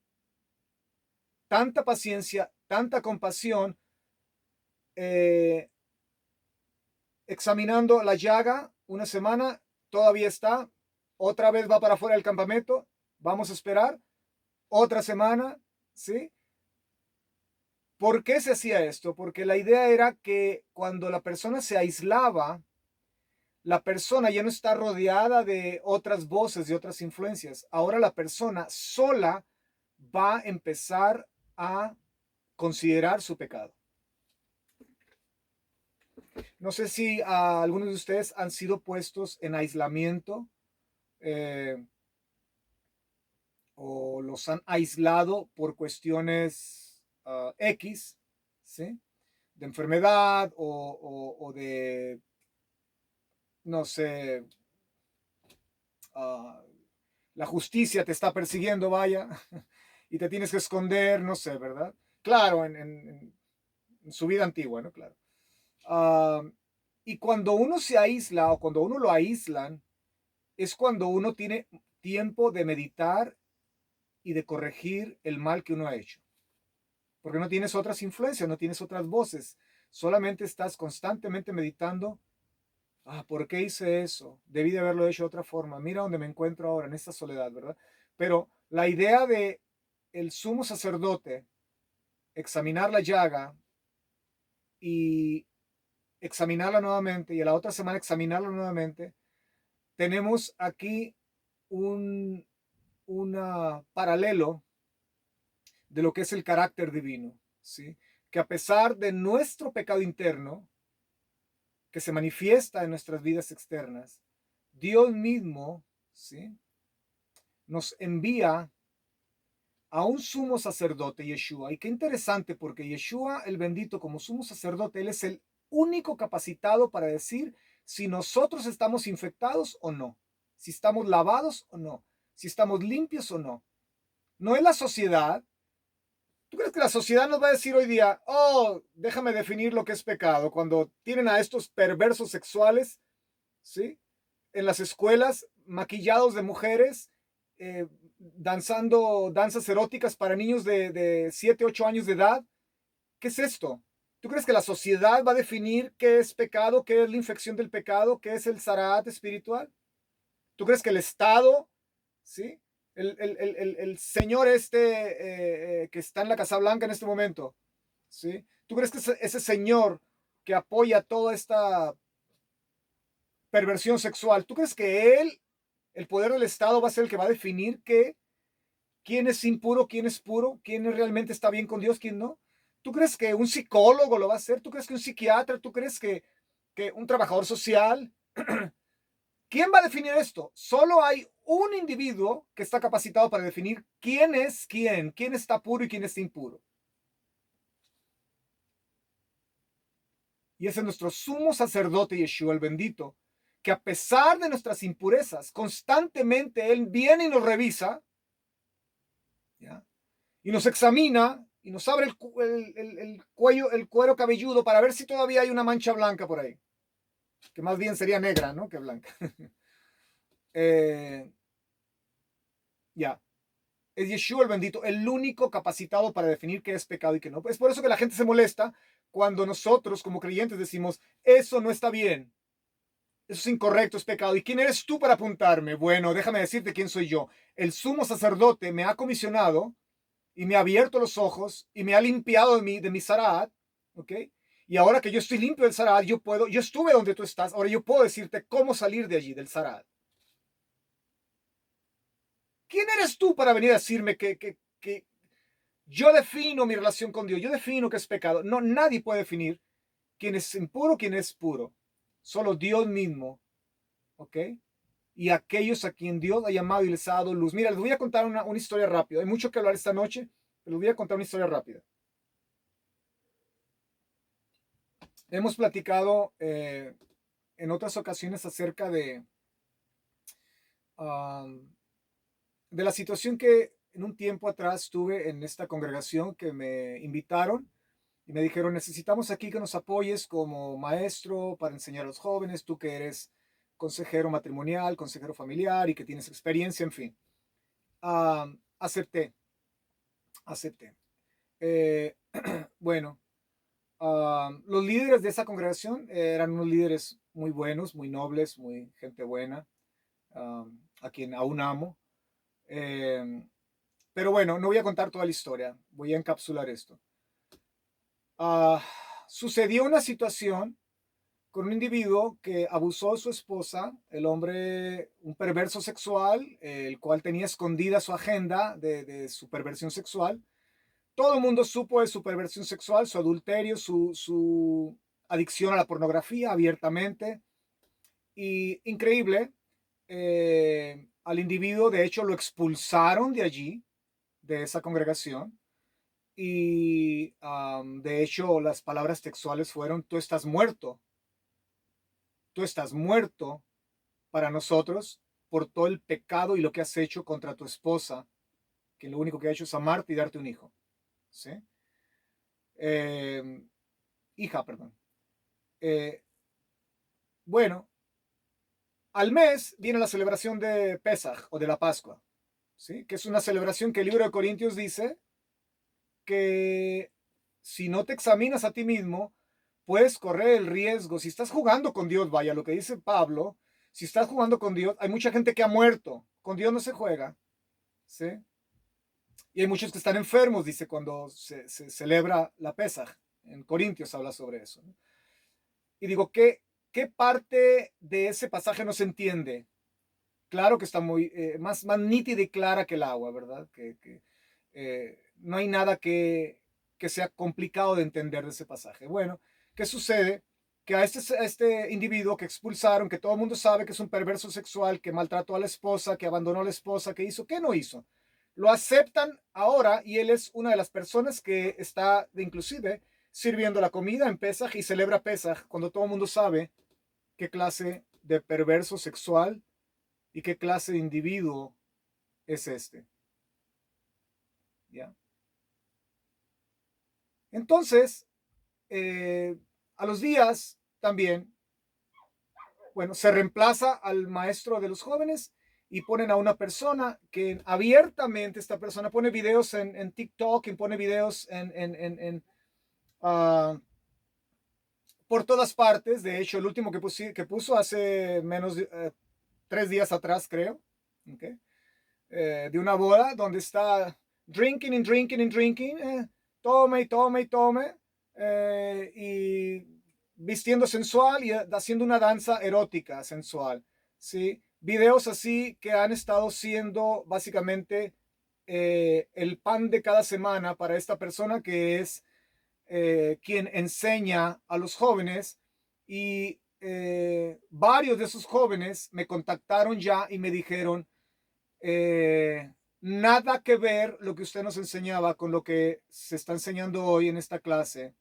B: tanta paciencia, tanta compasión, examinando la llaga una semana, todavía está, otra vez va para afuera del campamento, vamos a esperar, otra semana, ¿sí? ¿Por qué se hacía esto? Porque la idea era que cuando la persona se aislaba, la persona ya no está rodeada de otras voces, de otras influencias. Ahora la persona sola va a empezar a considerar su pecado. No sé si algunos de ustedes han sido puestos en aislamiento o los han aislado por cuestiones X, ¿sí? De enfermedad o de, no sé, la justicia te está persiguiendo, vaya, y te tienes que esconder, no sé, ¿verdad? Claro, en su vida antigua, ¿no? Claro. Y cuando uno se aísla o cuando uno lo aíslan, es cuando uno tiene tiempo de meditar y de corregir el mal que uno ha hecho. Porque no tienes otras influencias, no tienes otras voces. Solamente estás constantemente meditando. ¿Por qué hice eso? Debí de haberlo hecho de otra forma. Mira dónde me encuentro ahora, en esta soledad, ¿verdad? Pero la idea de el sumo sacerdote examinar la llaga y examinarla nuevamente y a la otra semana examinarla nuevamente, tenemos aquí un paralelo de lo que es el carácter divino, ¿sí? Que a pesar de nuestro pecado interno, que se manifiesta en nuestras vidas externas, Dios mismo, ¿sí? Nos envía a un sumo sacerdote, Yeshua. Y qué interesante, porque Yeshua, el bendito, como sumo sacerdote, él es el único capacitado para decir si nosotros estamos infectados o no, si estamos lavados o no, si estamos limpios o no. No es la sociedad. ¿Tú crees que la sociedad nos va a decir hoy día, oh, déjame definir lo que es pecado, cuando tienen a estos perversos sexuales, ¿sí? En las escuelas, maquillados de mujeres, danzando danzas eróticas para niños de 7, 8 años de edad? ¿Qué es esto? ¿Tú crees que la sociedad va a definir qué es pecado, qué es la infección del pecado, qué es el zaraat espiritual? ¿Tú crees que el Estado, ¿sí? El señor que está en la Casa Blanca en este momento, ¿sí? ¿Tú crees que ese señor que apoya toda esta perversión sexual, tú crees que él, el poder del Estado, va a ser el que va a definir quién es impuro, quién es puro, quién realmente está bien con Dios, quién no? ¿Tú crees que un psicólogo lo va a hacer? ¿Tú crees que un psiquiatra? ¿Tú crees que un trabajador social? ¿Quién va a definir esto? Solo hay un individuo que está capacitado para definir quién es quién está puro y quién está impuro. Y ese es nuestro sumo sacerdote Yeshua el bendito, que a pesar de nuestras impurezas, constantemente Él viene y nos revisa, ¿ya? Y nos examina y nos abre el cuello, el cuero cabelludo para ver si todavía hay una mancha blanca por ahí, que más bien sería negra, ¿no? Que blanca. Ya. Es Yeshua el bendito, el único capacitado para definir qué es pecado y qué no. Es por eso que la gente se molesta cuando nosotros como creyentes decimos, eso no está bien, eso es incorrecto, es pecado. ¿Y quién eres tú para apuntarme? Bueno, déjame decirte quién soy yo. El sumo sacerdote me ha comisionado y me ha abierto los ojos y me ha limpiado de mi zaraat, ¿ok? Y ahora que yo estoy limpio del zaraat, yo estuve donde tú estás, ahora yo puedo decirte cómo salir de allí, del zaraat. ¿Quién eres tú para venir a decirme que yo defino mi relación con Dios? Yo defino qué es pecado. No, nadie puede definir quién es impuro, quién es puro. Solo Dios mismo, ¿ok? Y aquellos a quien Dios ha llamado y les ha dado luz. Mira, les voy a contar una historia rápida. Hay mucho que hablar esta noche, pero les voy a contar una historia rápida. Hemos platicado en otras ocasiones acerca um, de la situación que en un tiempo atrás tuve en esta congregación que me invitaron y me dijeron, necesitamos aquí que nos apoyes como maestro para enseñar a los jóvenes, tú que eres consejero matrimonial, consejero familiar y que tienes experiencia, en fin. Acepté, acepté. Eh, bueno, los líderes de esa congregación eran unos líderes muy buenos, muy nobles, muy gente buena, a quien aún amo. Pero bueno, no voy a contar toda la historia, voy a encapsular esto. Uh, Sucedió una situación con un individuo que abusó de su esposa, el hombre, un perverso sexual, el cual tenía escondida su agenda de su perversión sexual. Todo el mundo supo de su perversión sexual, su adulterio, su adicción a la pornografía abiertamente. Y increíble, al individuo, de hecho, lo expulsaron de allí, de esa congregación. Y de hecho, las palabras textuales fueron, tú estás muerto para nosotros por todo el pecado y lo que has hecho contra tu esposa, que lo único que ha hecho es amarte y darte un hijo. ¿Sí? Eh, Hija, perdón. Eh, bueno, al mes viene la celebración de Pesaj o de la Pascua, ¿sí? Que es una celebración que el libro de Corintios dice que si no te examinas a ti mismo, puedes correr el riesgo, si estás jugando con Dios, vaya, lo que dice Pablo, si estás jugando con Dios, hay mucha gente que ha muerto, con Dios no se juega, ¿sí? Y hay muchos que están enfermos, dice, cuando se celebra la Pesaj. En Corintios habla sobre eso, ¿no? Y digo, ¿qué parte de ese pasaje no se entiende? Claro que está muy, más nítida y clara que el agua, ¿verdad? No hay nada que sea complicado de entender de ese pasaje. Bueno, ¿qué sucede? Que a este individuo que expulsaron, que todo el mundo sabe que es un perverso sexual, que maltrató a la esposa, que abandonó a la esposa, que hizo, ¿qué no hizo? Lo aceptan ahora y él es una de las personas que está inclusive sirviendo la comida en Pesaj y celebra Pesaj cuando todo el mundo sabe qué clase de perverso sexual y qué clase de individuo es este. ¿Ya? Entonces, a los días también, bueno, se reemplaza al maestro de los jóvenes y ponen a una persona que abiertamente, esta persona pone videos en TikTok, y pone videos por todas partes. De hecho, el último que puso hace menos de 3 días atrás, creo, ¿okay? De una boda donde está drinking and drinking and drinking, tome y tome y tome, y vistiendo sensual y haciendo una danza erótica sensual, ¿sí? Videos así que han estado siendo básicamente el pan de cada semana para esta persona que es quien enseña a los jóvenes y varios de esos jóvenes me contactaron ya y me dijeron, nada que ver lo que usted nos enseñaba con lo que se está enseñando hoy en esta clase,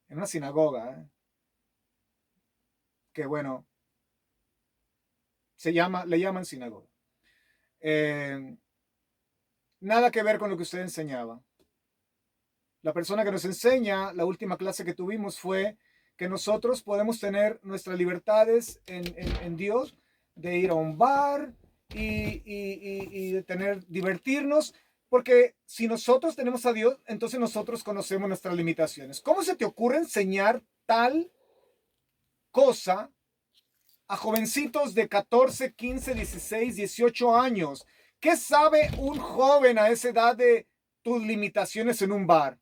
B: en una sinagoga, que bueno, le llaman sinagoga. Nada que ver con lo que usted enseñaba. La persona que nos enseña, la última clase que tuvimos fue que nosotros podemos tener nuestras libertades en Dios, de ir a un bar y de divertirnos, porque si nosotros tenemos a Dios, entonces nosotros conocemos nuestras limitaciones. ¿Cómo se te ocurre enseñar tal cosa a jovencitos de 14, 15, 16, 18 años? ¿Qué sabe un joven a esa edad de tus limitaciones en un bar?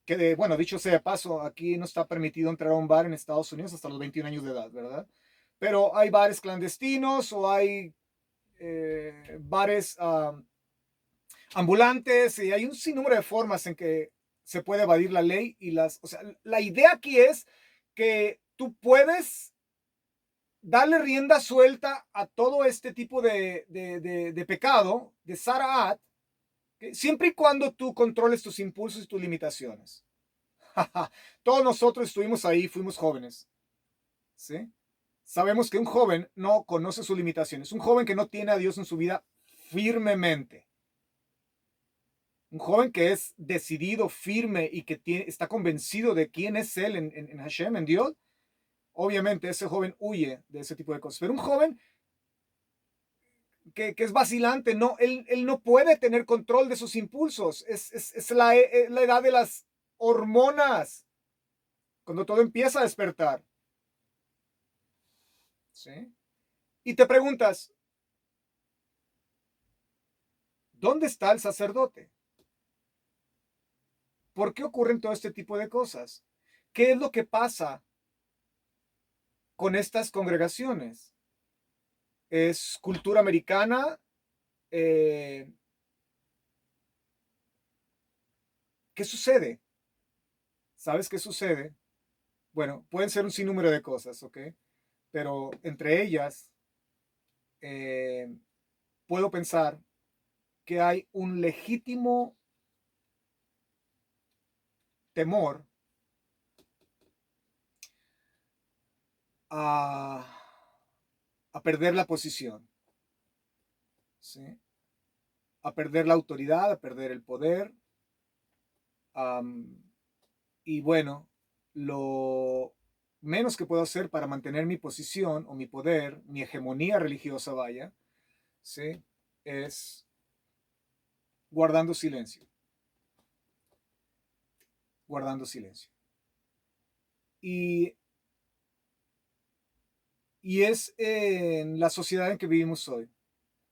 B: Que bueno, dicho sea de paso, aquí no está permitido entrar a un bar en Estados Unidos hasta los 21 años de edad, ¿verdad? Pero hay bares clandestinos o hay bares ambulantes y hay un sinnúmero de formas en que se puede evadir la ley o sea, la idea aquí es que tú puedes darle rienda suelta a todo este tipo de pecado, de Saraat, siempre y cuando tú controles tus impulsos y tus limitaciones. Todos nosotros estuvimos ahí, fuimos jóvenes, ¿sí? Sabemos que un joven no conoce sus limitaciones, un joven que no tiene a Dios en su vida firmemente, un joven que es decidido, firme y que está convencido de quién es él en Hashem, en Dios. Obviamente ese joven huye de ese tipo de cosas, pero un joven que es vacilante, no, él no puede tener control de sus impulsos, es la edad de las hormonas, cuando todo empieza a despertar. ¿Sí? Y te preguntas, ¿dónde está el sacerdote? ¿Por qué ocurren todo este tipo de cosas? ¿Qué es lo que pasa con estas congregaciones? ¿Es cultura americana? ¿Qué sucede? ¿Sabes qué sucede? Bueno, pueden ser un sinnúmero de cosas, ¿ok? Pero entre ellas, puedo pensar que hay un legítimo temor a, a perder la posición, ¿sí? A perder la autoridad, a perder el poder. Y bueno, lo menos que puedo hacer para mantener mi posición o mi poder, mi hegemonía religiosa, vaya, ¿sí? Es guardando silencio. Guardando silencio. Y es en la sociedad en que vivimos hoy.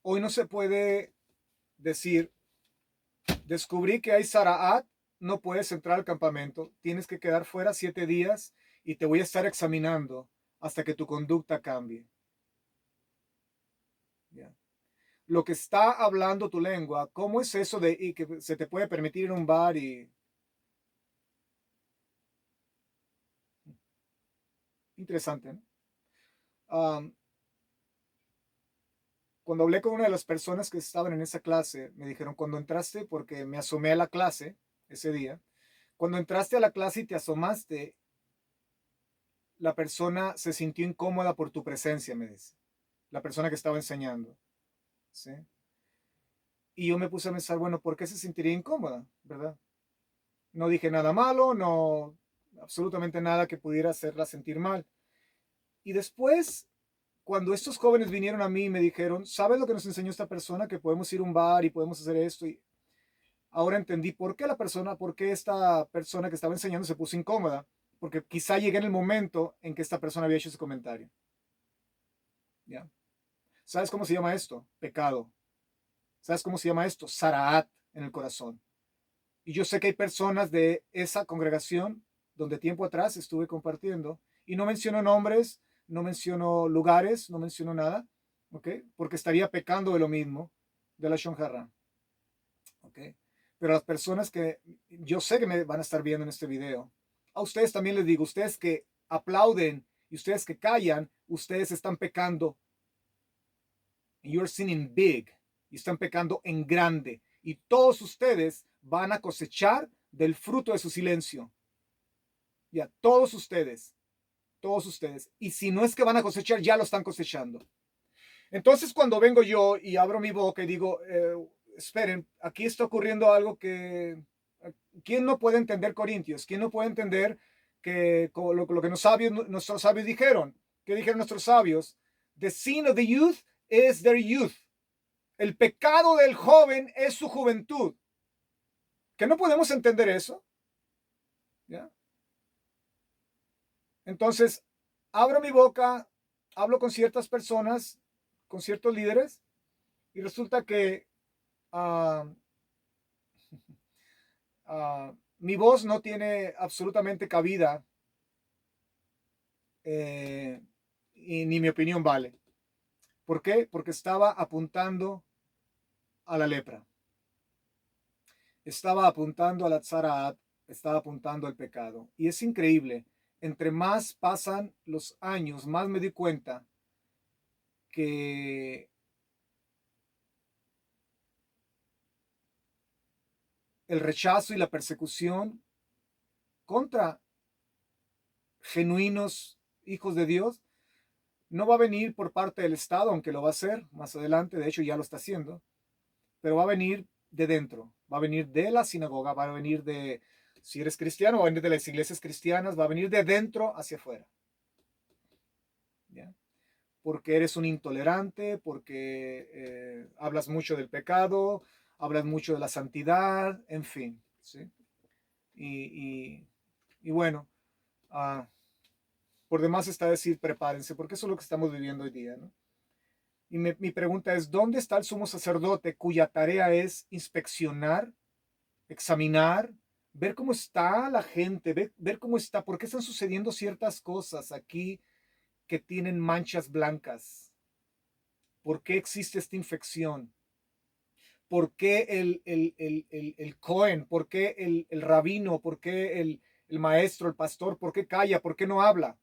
B: Hoy no se puede decir, descubrí que hay Saraat, no puedes entrar al campamento, tienes que quedar fuera 7 días y te voy a estar examinando hasta que tu conducta cambie. ¿Ya? Lo que está hablando tu lengua, ¿cómo es eso de y que se te puede permitir ir a un bar y... Interesante, ¿no? Cuando hablé con una de las personas que estaban en esa clase, me dijeron, cuando entraste, porque me asomé a la clase ese día, cuando entraste a la clase y te asomaste, la persona se sintió incómoda por tu presencia, me dice. La persona que estaba enseñando. ¿Sí? Y yo me puse a pensar, bueno, ¿por qué se sentiría incómoda? ¿Verdad? No dije nada malo, no, absolutamente nada que pudiera hacerla sentir mal. Y después, cuando estos jóvenes vinieron a mí y me dijeron, ¿sabes lo que nos enseñó esta persona? Que podemos ir a un bar y podemos hacer esto. Y ahora entendí por qué esta persona que estaba enseñando se puso incómoda. Porque quizá llegué en el momento en que esta persona había hecho ese comentario. ¿Ya? ¿Sabes cómo se llama esto? Pecado. ¿Sabes cómo se llama esto? Saraat en el corazón. Y yo sé que hay personas de esa congregación donde tiempo atrás estuve compartiendo y no menciono nombres, no menciono lugares, no menciono nada, ¿ok? Porque estaría pecando de lo mismo, de la Shon Hara, ¿ok? Pero las personas que yo sé que me van a estar viendo en este video, a ustedes también les digo, ustedes que aplauden y ustedes que callan, ustedes están pecando. You're sinning big. Y están pecando en grande. Y todos ustedes van a cosechar del fruto de su silencio. Ya, todos ustedes. Todos ustedes. Y si no es que van a cosechar, ya lo están cosechando. Entonces, cuando vengo yo y abro mi boca y digo, esperen, aquí está ocurriendo algo que... ¿Quién no puede entender Corintios? ¿Quién no puede entender que lo que nuestros sabios dijeron? ¿Qué dijeron nuestros sabios? The sin of the youth is their youth. El pecado del joven es su juventud. ¿Que no podemos entender eso? ¿Ya? Entonces, abro mi boca, hablo con ciertas personas, con ciertos líderes, y resulta que mi voz no tiene absolutamente cabida y ni mi opinión vale. ¿Por qué? Porque estaba apuntando a la lepra. Estaba apuntando a la tzaraat, estaba apuntando al pecado. Y es increíble. Entre más pasan los años, más me di cuenta que el rechazo y la persecución contra genuinos hijos de Dios no va a venir por parte del Estado, aunque lo va a hacer más adelante, de hecho ya lo está haciendo, pero va a venir de dentro, va a venir de la sinagoga, va a venir de, si eres cristiano, va a venir de las iglesias cristianas, va a venir de dentro hacia afuera. ¿Ya? Porque eres un intolerante, porque hablas mucho del pecado, hablas mucho de la santidad, en fin. ¿Sí? Y bueno, por demás está decir prepárense, porque eso es lo que estamos viviendo hoy día, ¿no? Y mi pregunta es, ¿dónde está el sumo sacerdote cuya tarea es inspeccionar, examinar, ver cómo está la gente, ver cómo está, por qué están sucediendo ciertas cosas aquí que tienen manchas blancas? ¿Por qué existe esta infección? ¿Por qué el Cohen? ¿Por qué el rabino? ¿Por qué el maestro, el pastor? ¿Por qué calla? ¿Por qué no habla?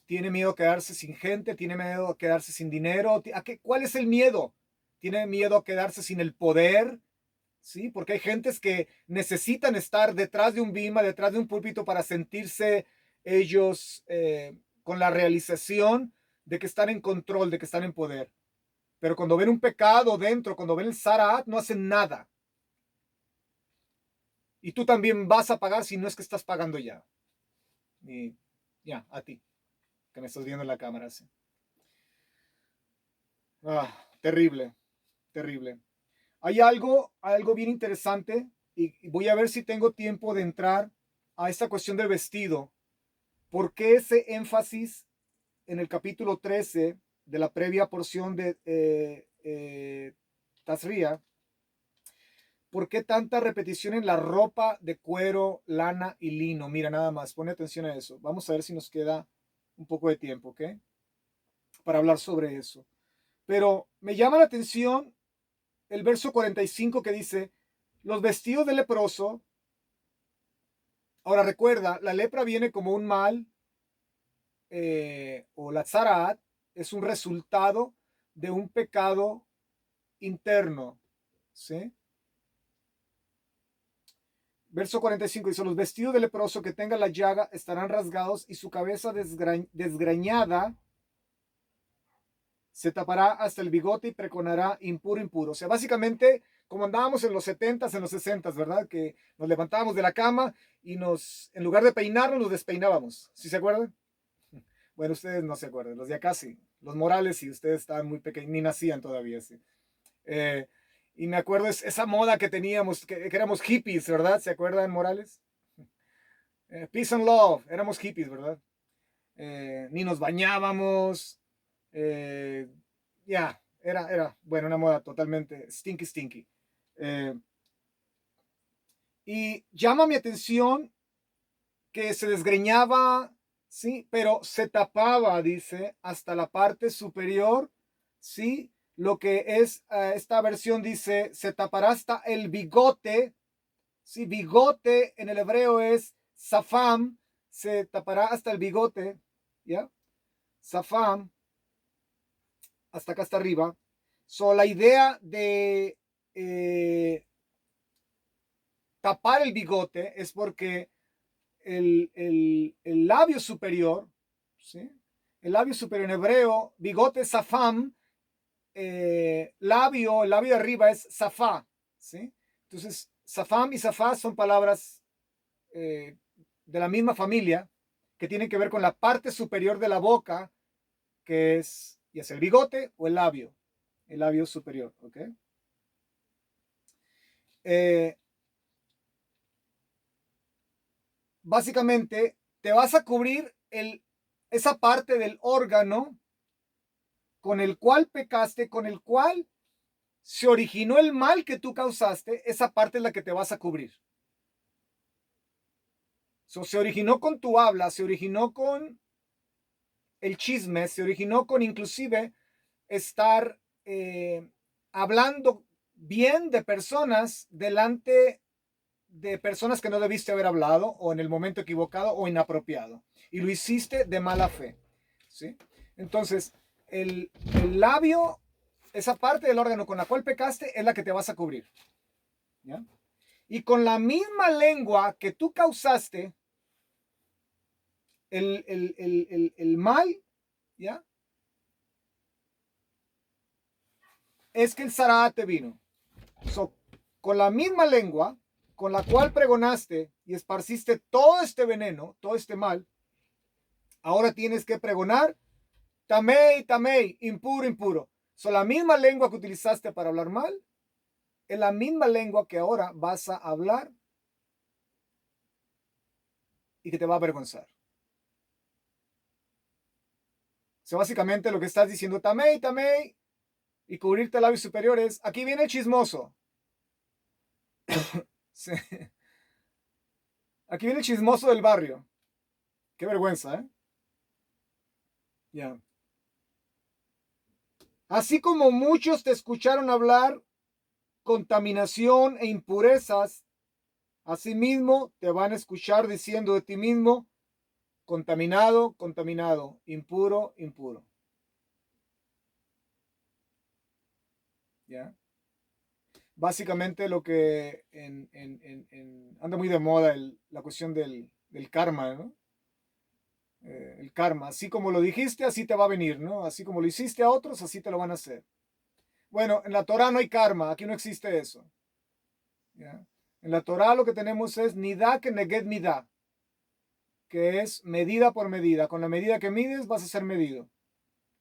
B: ¿Tiene miedo a quedarse sin gente? ¿Tiene miedo a quedarse sin dinero? ¿Cuál es el miedo? ¿Tiene miedo a quedarse sin el poder? ¿Sí? Porque hay gentes que necesitan estar detrás de un bima, detrás de un púlpito para sentirse ellos con la realización de que están en control, de que están en poder. Pero cuando ven un pecado dentro, cuando ven el Zaraat, no hacen nada. Y tú también vas a pagar si no es que estás pagando ya. Y ya, a ti, que me estás viendo en la cámara. ¿Sí? Terrible, terrible. Hay algo bien interesante y voy a ver si tengo tiempo de entrar a esta cuestión del vestido. ¿Por qué ese énfasis en el capítulo 13 de la previa porción de Tazria? ¿Por qué tanta repetición en la ropa de cuero, lana y lino? Mira, nada más, pone atención a eso. Vamos a ver si nos queda un poco de tiempo, ¿ok? Para hablar sobre eso. Pero me llama la atención el verso 45 que dice, los vestidos del leproso. Ahora recuerda, la lepra viene como un mal, o la tzaraat, es un resultado de un pecado interno, ¿sí? Verso 45 dice, los vestidos del leproso que tenga la llaga estarán rasgados y su cabeza desgreñada se tapará hasta el bigote y pregonará impuro, impuro. O sea, básicamente, como andábamos en los 70s, en los 60s, ¿verdad? Que nos levantábamos de la cama y en lugar de peinarnos, nos despeinábamos. ¿Sí se acuerdan? Bueno, ustedes no se acuerdan, los de acá sí. Los Morales sí, ustedes estaban muy pequeños, ni nacían todavía, sí. Y me acuerdo esa moda que teníamos, que éramos hippies, ¿verdad? ¿Se acuerdan, Morales? Peace and love, éramos hippies, ¿verdad? Ni nos bañábamos, ya, era, bueno, una moda totalmente stinky. Y llama mi atención que se desgreñaba, sí, pero se tapaba, dice, hasta la parte superior, sí. Lo que es esta versión dice, se tapará hasta el bigote. Sí, bigote en el hebreo es Safam se tapará hasta el bigote, ¿ya? Safam, hasta acá, hasta arriba. So, la idea de tapar el bigote es porque el labio superior, ¿sí? El labio superior en hebreo, bigote safam, el labio de arriba es safá, ¿sí? Entonces, safam y safá son palabras de la misma familia que tienen que ver con la parte superior de la boca, que es ya sea el bigote o el labio superior, ¿ok? Básicamente, te vas a cubrir esa parte del órgano con el cual pecaste, con el cual se originó el mal que tú causaste, esa parte es la que te vas a cubrir. So, se originó con tu habla, se originó con el chisme, se originó con inclusive estar hablando bien de personas delante de personas que no debiste haber hablado o en el momento equivocado o inapropiado. Y lo hiciste de mala fe. ¿Sí? Entonces, el labio, esa parte del órgano con la cual pecaste, es la que te vas a cubrir. ¿Ya? Y con la misma lengua que tú causaste el mal, ¿ya? Es que el Sará te vino. So, con la misma lengua con la cual pregonaste y esparciste todo este veneno, todo este mal, ahora tienes que pregonar tamei, tamei, impuro, impuro. So, la misma lengua que utilizaste para hablar mal es la misma lengua que ahora vas a hablar y que te va a avergonzar. So, básicamente lo que estás diciendo, tamei, tamei, y cubrirte labios superiores. Aquí viene el chismoso. Sí. Aquí viene el chismoso del barrio. Qué vergüenza, ¿eh? Ya. Yeah. Así como muchos te escucharon hablar contaminación e impurezas, asimismo te van a escuchar diciendo de ti mismo, contaminado, contaminado, impuro, impuro. ¿Ya? Básicamente lo que anda muy de moda la cuestión del karma, ¿no? El karma, así como lo dijiste, así te va a venir, ¿no? Así como lo hiciste a otros, así te lo van a hacer. Bueno, en la Torah no hay karma, aquí no existe eso. ¿Ya? En la Torah lo que tenemos es nida que neged mida, que es medida por medida. Con la medida que mides vas a ser medido.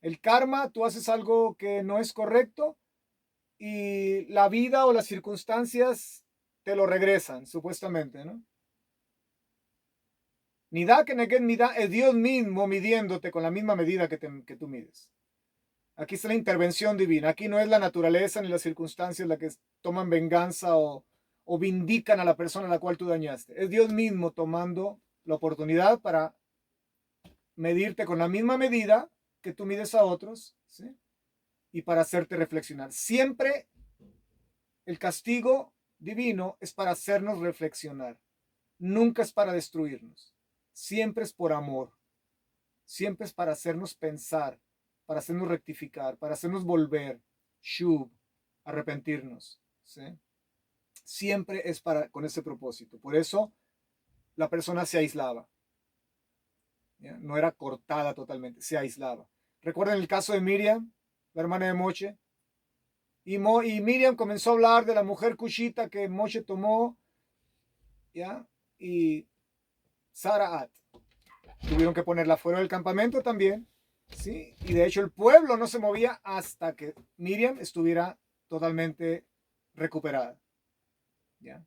B: El karma, tú haces algo que no es correcto y la vida o las circunstancias te lo regresan, supuestamente, ¿no? Nida que neged mida es Dios mismo midiéndote con la misma medida que tú mides. Aquí está la intervención divina. Aquí no es la naturaleza ni las circunstancias las que toman venganza o vindican a la persona a la cual tú dañaste. Es Dios mismo tomando la oportunidad para medirte con la misma medida que tú mides a otros, ¿sí? Y para hacerte reflexionar. Siempre el castigo divino es para hacernos reflexionar. Nunca es para destruirnos. Siempre es por amor. Siempre es para hacernos pensar, para hacernos rectificar, para hacernos volver, shub, arrepentirnos. ¿Sí? Siempre es con ese propósito. Por eso la persona se aislaba. ¿Ya? No era cortada totalmente, se aislaba. Recuerden el caso de Miriam, la hermana de Moche. Y Miriam comenzó a hablar de la mujer cushita que Moche tomó, ¿ya? Y Saraat. Tuvieron que ponerla fuera del campamento también, ¿sí? Y de hecho el pueblo no se movía hasta que Miriam estuviera totalmente recuperada, ¿ya?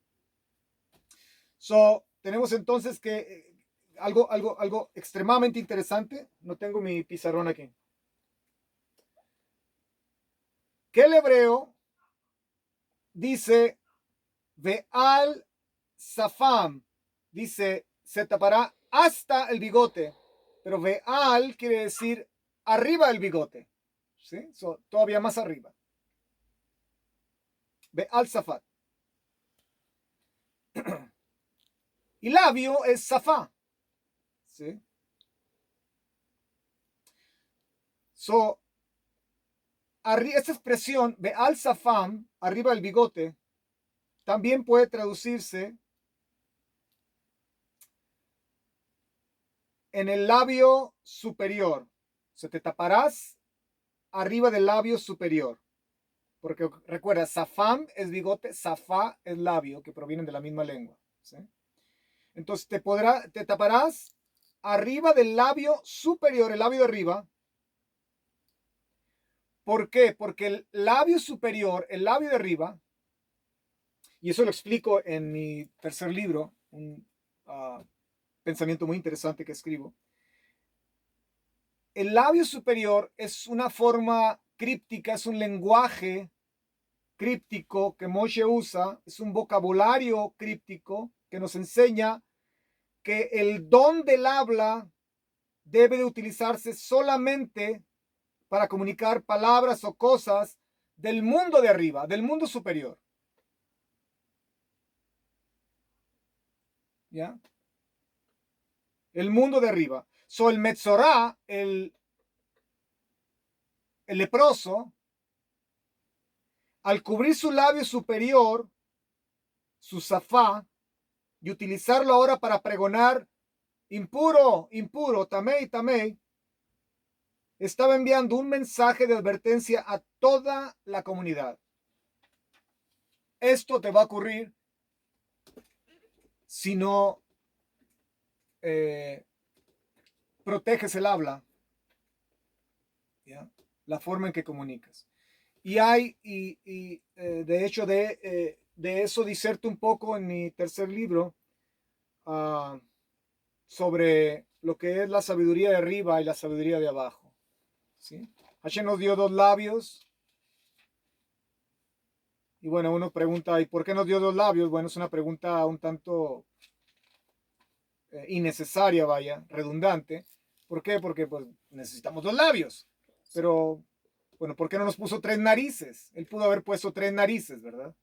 B: So, tenemos entonces que algo extremadamente interesante. No tengo mi pizarrón aquí. Que el hebreo dice Ve'al Safam, dice se tapará hasta el bigote, pero Ve'al quiere decir arriba del bigote, ¿sí? So, todavía más arriba. Ve'al Safat. Y labio es safá. ¿Sí? So, esta expresión de al safam, arriba del bigote, también puede traducirse en el labio superior. Se te taparás arriba del labio superior. Porque recuerda, safam es bigote, safá es labio, que provienen de la misma lengua. ¿Sí? Entonces te taparás arriba del labio superior, el labio de arriba. ¿Por qué? Porque el labio superior, el labio de arriba, y eso lo explico en mi tercer libro, un pensamiento muy interesante que escribo. El labio superior es una forma críptica, es un lenguaje críptico que Moshe usa, es un vocabulario críptico que nos enseña que el don del habla debe de utilizarse solamente para comunicar palabras o cosas del mundo de arriba, del mundo superior. ¿Ya? El mundo de arriba. So, el Metzorá, el leproso, al cubrir su labio superior, su zafá, y utilizarlo ahora para pregonar impuro, impuro, tamei, tamei, estaba enviando un mensaje de advertencia a toda la comunidad. Esto te va a ocurrir si no proteges el habla, ¿ya? La forma en que comunicas. Y hay, de hecho, de eso diserto un poco en mi tercer libro sobre lo que es la sabiduría de arriba y la sabiduría de abajo. ¿Sí? Hashem nos dio dos labios. Y bueno, uno pregunta, ¿y por qué nos dio dos labios? Bueno, es una pregunta un tanto innecesaria, vaya, redundante. ¿Por qué? Porque pues necesitamos dos labios. Pero, bueno, ¿por qué no nos puso tres narices? Él pudo haber puesto tres narices, ¿verdad?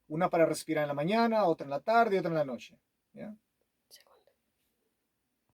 B: Una para respirar en la mañana, otra en la tarde y otra en la noche. ¿Ya?